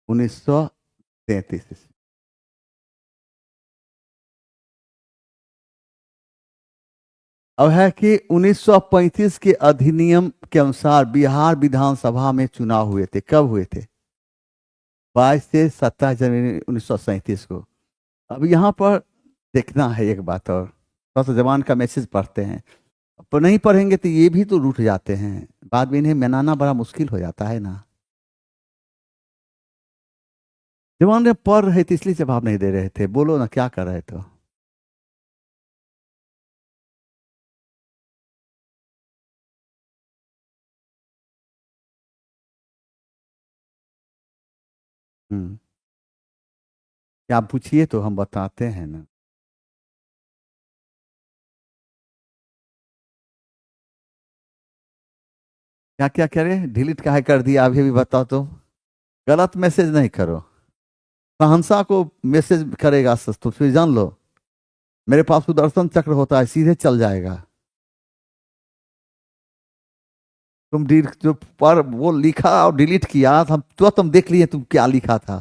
1933। अब है कि 1935 के अधिनियम के अनुसार बिहार विधानसभा में चुनाव हुए थे। कब हुए थे? 22 से 27 जनवरी 1937 को। अब यहाँ पर देखना है एक बात और, थोड़ा सा जवान का मैसेज पढ़ते हैं। पर नहीं पढ़ेंगे तो ये भी तो रूठ जाते हैं, बाद में इन्हें मनाना बड़ा मुश्किल हो जाता है ना। जवान ने पढ़ रहे थे इसलिए जवाब नहीं दे रहे थे, बोलो ना क्या कर रहे थे? हम्म, क्या पूछिए तो हम बताते हैं ना। क्या क्या करें? डिलीट काहे कर दिया अभी भी बताओ तो। गलत मैसेज नहीं करो। शहंशाह को मैसेज करेगा तो फिर जान लो, मेरे पास सुदर्शन चक्र होता है, सीधे चल जाएगा। तुम जो पर वो लिखा और डिलीट किया, हम तुरंत हम देख लिए तुम क्या लिखा था।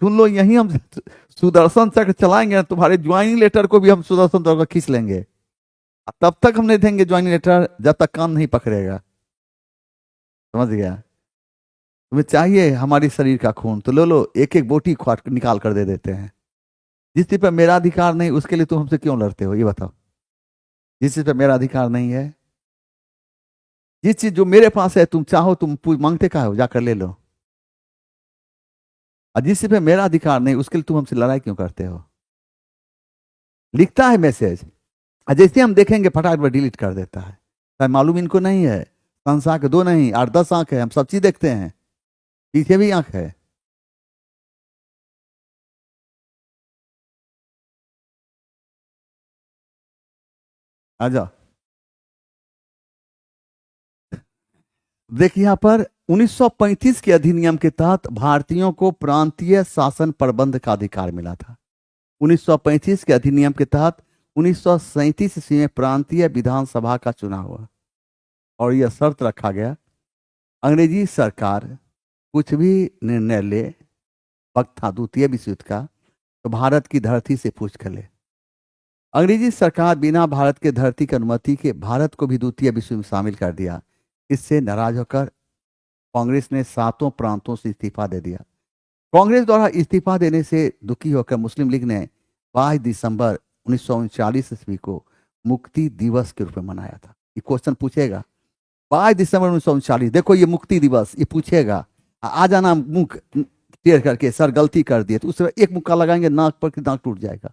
सुन लो, यही हम सुदर्शन चक्र चलाएंगे, तुम्हारे ज्वाइनिंग लेटर को भी हम सुदर्शन चक्र खींच लेंगे। तब तक हम नहीं देंगे ज्वाइनिंग लेटर जब तक कान नहीं पकड़ेगा। समझ गया? तुम्हें चाहिए हमारी शरीर का खून तो लो लो, एक एक बोटी खोट निकाल कर दे देते हैं। जिस चीज पर मेरा अधिकार नहीं उसके लिए तुम हमसे क्यों लड़ते हो, ये बताओ। जिस चीज पर मेरा अधिकार नहीं है, जिस चीज जो मेरे पास है तुम चाहो, तुम मांगते का हो, जाकर ले लो। और जिस चीज पे मेरा अधिकार नहीं उसके लिए तुम हमसे लड़ाई क्यों करते हो? लिखता है मैसेज, और जैसे हम देखेंगे फटाफट पर डिलीट कर देता है। शायद मालूम इनको नहीं है, संसा के दो नहीं 8-10 आंख है, हम सब चीज देखते हैं, पीछे भी आंख है। आ जाओ, देखिए यहाँ पर 1935 के अधिनियम के तहत भारतीयों को प्रांतीय शासन प्रबंध का अधिकार मिला था। 1935 के अधिनियम के तहत 1937 ईस्वी में प्रांतीय विधानसभा का चुनाव हुआ और यह शर्त रखा गया, अंग्रेजी सरकार कुछ भी निर्णय ले, वक्त था द्वितीय विश्व युद्ध का, तो भारत की धरती से पूछ कर ले। अंग्रेजी सरकार बिना भारत के धरती की अनुमति के भारत को भी द्वितीय विश्व में शामिल कर दिया। इससे नाराज होकर कांग्रेस ने 7 प्रांतों से इस्तीफा दे दिया। कांग्रेस द्वारा इस्तीफा देने से दुखी होकर मुस्लिम लीग ने 22 दिसंबर 1939 ईस्वी को मुक्ति दिवस के रूप में मनाया था। ये क्वेश्चन पूछेगा, 22 दिसंबर 1939, देखो ये मुक्ति दिवस, ये पूछेगा। आ जाना मुंह टेढ़ करके, सर गलती कर दिए तो उस समय एक मुक्का लगाएंगे नाक पर कि नाक टूट जाएगा।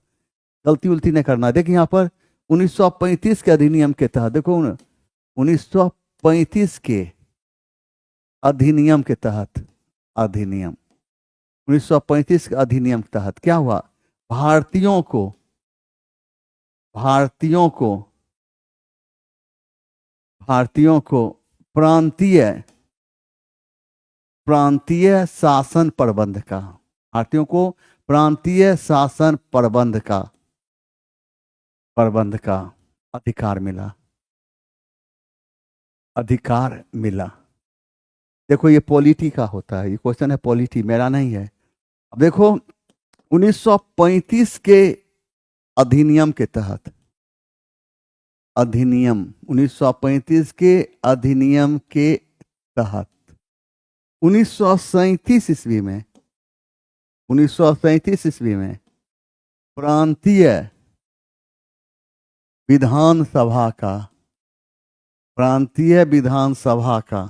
गलती उल्टी नहीं करना। देखिए यहाँ पर 1935 के अधिनियम के तहत, देखो 1935 के अधिनियम के तहत, अधिनियम 1935 के अधिनियम के तहत क्या हुआ? भारतीयों को, भारतीयों को, भारतीयों को प्रांतीय, प्रांतीय शासन प्रबंध का, भारतीयों को प्रांतीय शासन प्रबंध का अधिकार मिला, अधिकार मिला। देखो ये पॉलिटी का होता है, ये क्वेश्चन है पॉलिटी, मेरा नहीं है। अब देखो 1935 के अधिनियम के तहत, अधिनियम 1935 के अधिनियम के तहत 1937 ईस्वी में, 1937 ईस्वी में प्रांतीय विधानसभा का, प्रांतीय विधानसभा का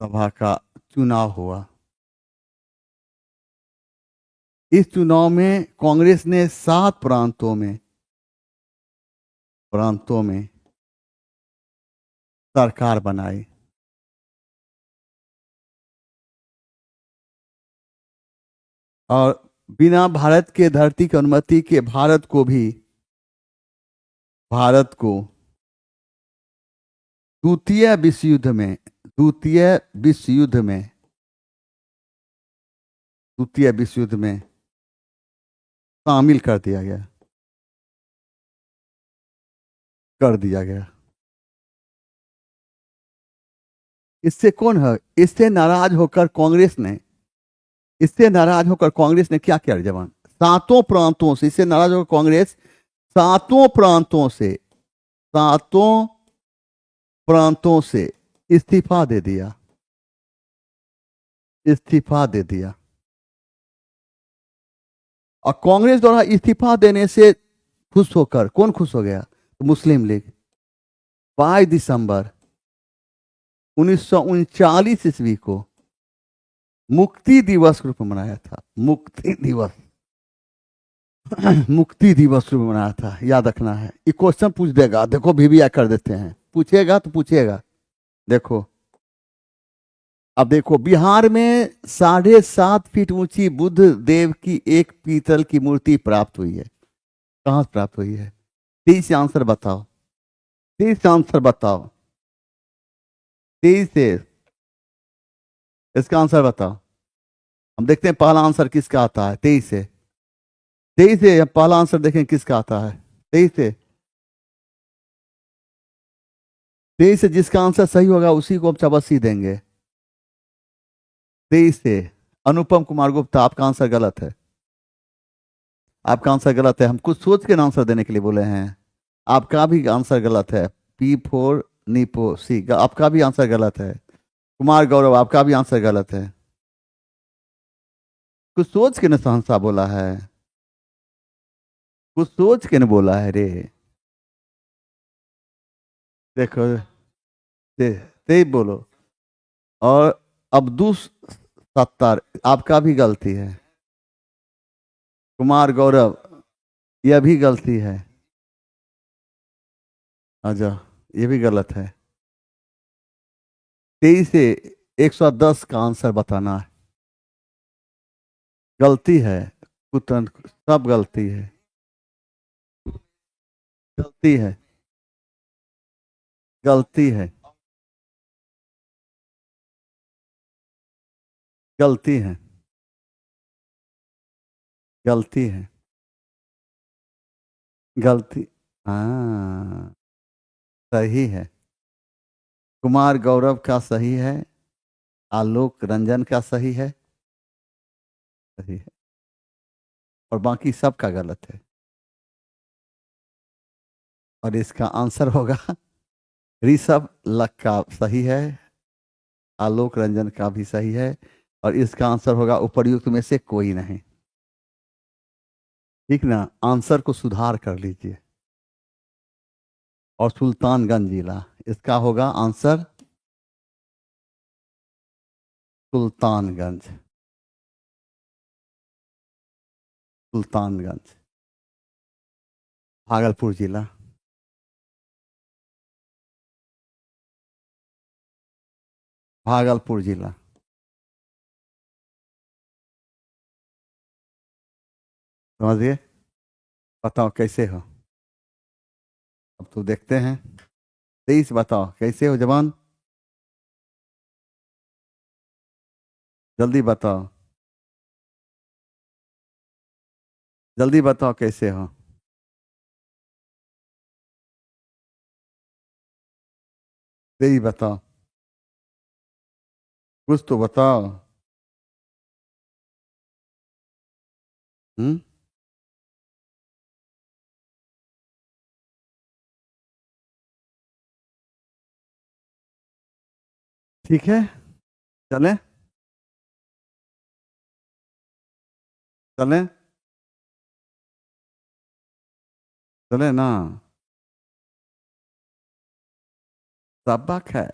सभा का चुनाव हुआ। इस चुनाव में कांग्रेस ने 7 प्रांतों में सरकार बनाई। और बिना भारत के धरती की अनुमति के भारत को भी भारत को द्वितीय विश्व युद्ध में द्वितीय विश्व युद्ध में द्वितीय विश्व युद्ध में शामिल कर दिया गया, कर दिया गया। इससे कौन है? इससे नाराज होकर कांग्रेस ने, इससे नाराज होकर कांग्रेस ने क्या किया जवान? सातों प्रांतों से, इससे नाराज होकर कांग्रेस सातों प्रांतों से, सातों प्रांतों से इस्तीफा दे दिया, इस्तीफा दे दिया। और कांग्रेस द्वारा इस्तीफा देने से खुश होकर कौन खुश हो गया? तो मुस्लिम लीग 22 दिसंबर 1939 ईस्वी को मुक्ति दिवस के रूप में मनाया था। मुक्ति दिवस मुक्ति दिवस के रूप में मनाया था, याद रखना है। ये क्वेश्चन पूछ देगा, देखो VVI कर देते हैं, पूछेगा तो पूछेगा। देखो अब देखो, बिहार में 7.5 फीट ऊंची बुद्ध देव की एक पीतल की मूर्ति प्राप्त हुई है। कहां से प्राप्त हुई है? 30 आंसर बताओ, 30 आंसर बताओ, 30 से इसका आंसर बताओ। हम देखते हैं पहला आंसर किसका आता है। 23 से, 23 से पहला आंसर देखें किसका आता है। 23 से, 23 से जिसका आंसर सही होगा उसी को हम शाबाशी देंगे। 23 से अनुपम कुमार गुप्ता, आपका आंसर गलत है, आपका आंसर गलत है। हम कुछ सोच के आंसर देने के लिए बोले हैं। आपका भी आंसर गलत है। P4 नीपो सी, आपका भी आंसर गलत है। कुमार गौरव, आपका भी आंसर गलत है। कुछ सोच के न सहनसा बोला है, कुछ सोच के न बोला है रे। देखो ते बोलो। और अब्दुल सत्तार, आपका भी गलती है। कुमार गौरव, यह भी गलती है। अच्छा, ये भी गलत है। 23 से 110 का आंसर बताना है। गलती है, कुतन सब गलती है, गलती है, गलती है, गलती है, गलती है, गलती। हाँ, सही है। कुमार गौरव का सही है, आलोक रंजन का सही है, सही है, और बाकी सब का गलत है। और इसका आंसर होगा ऋषभ लक का सही है, आलोक रंजन का भी सही है, और इसका आंसर होगा उपर्युक्त में से कोई नहीं। ठीक ना? आंसर को सुधार कर लीजिए। और सुल्तानगंज जिला, इसका होगा आंसर सुल्तानगंज, सुल्तानगंज। भागलपुर जिला, भागलपुर जिला। समझिए, बताओ कैसे हो? अब तो देखते हैं। 23 बताओ कैसे हो जवान, जल्दी बताओ, जल्दी बताओ कैसे हो। तेरी बताओ, कुछ तो बताओ। हम्म, ठीक है, चलें, चलें, चलें ना। सबक है।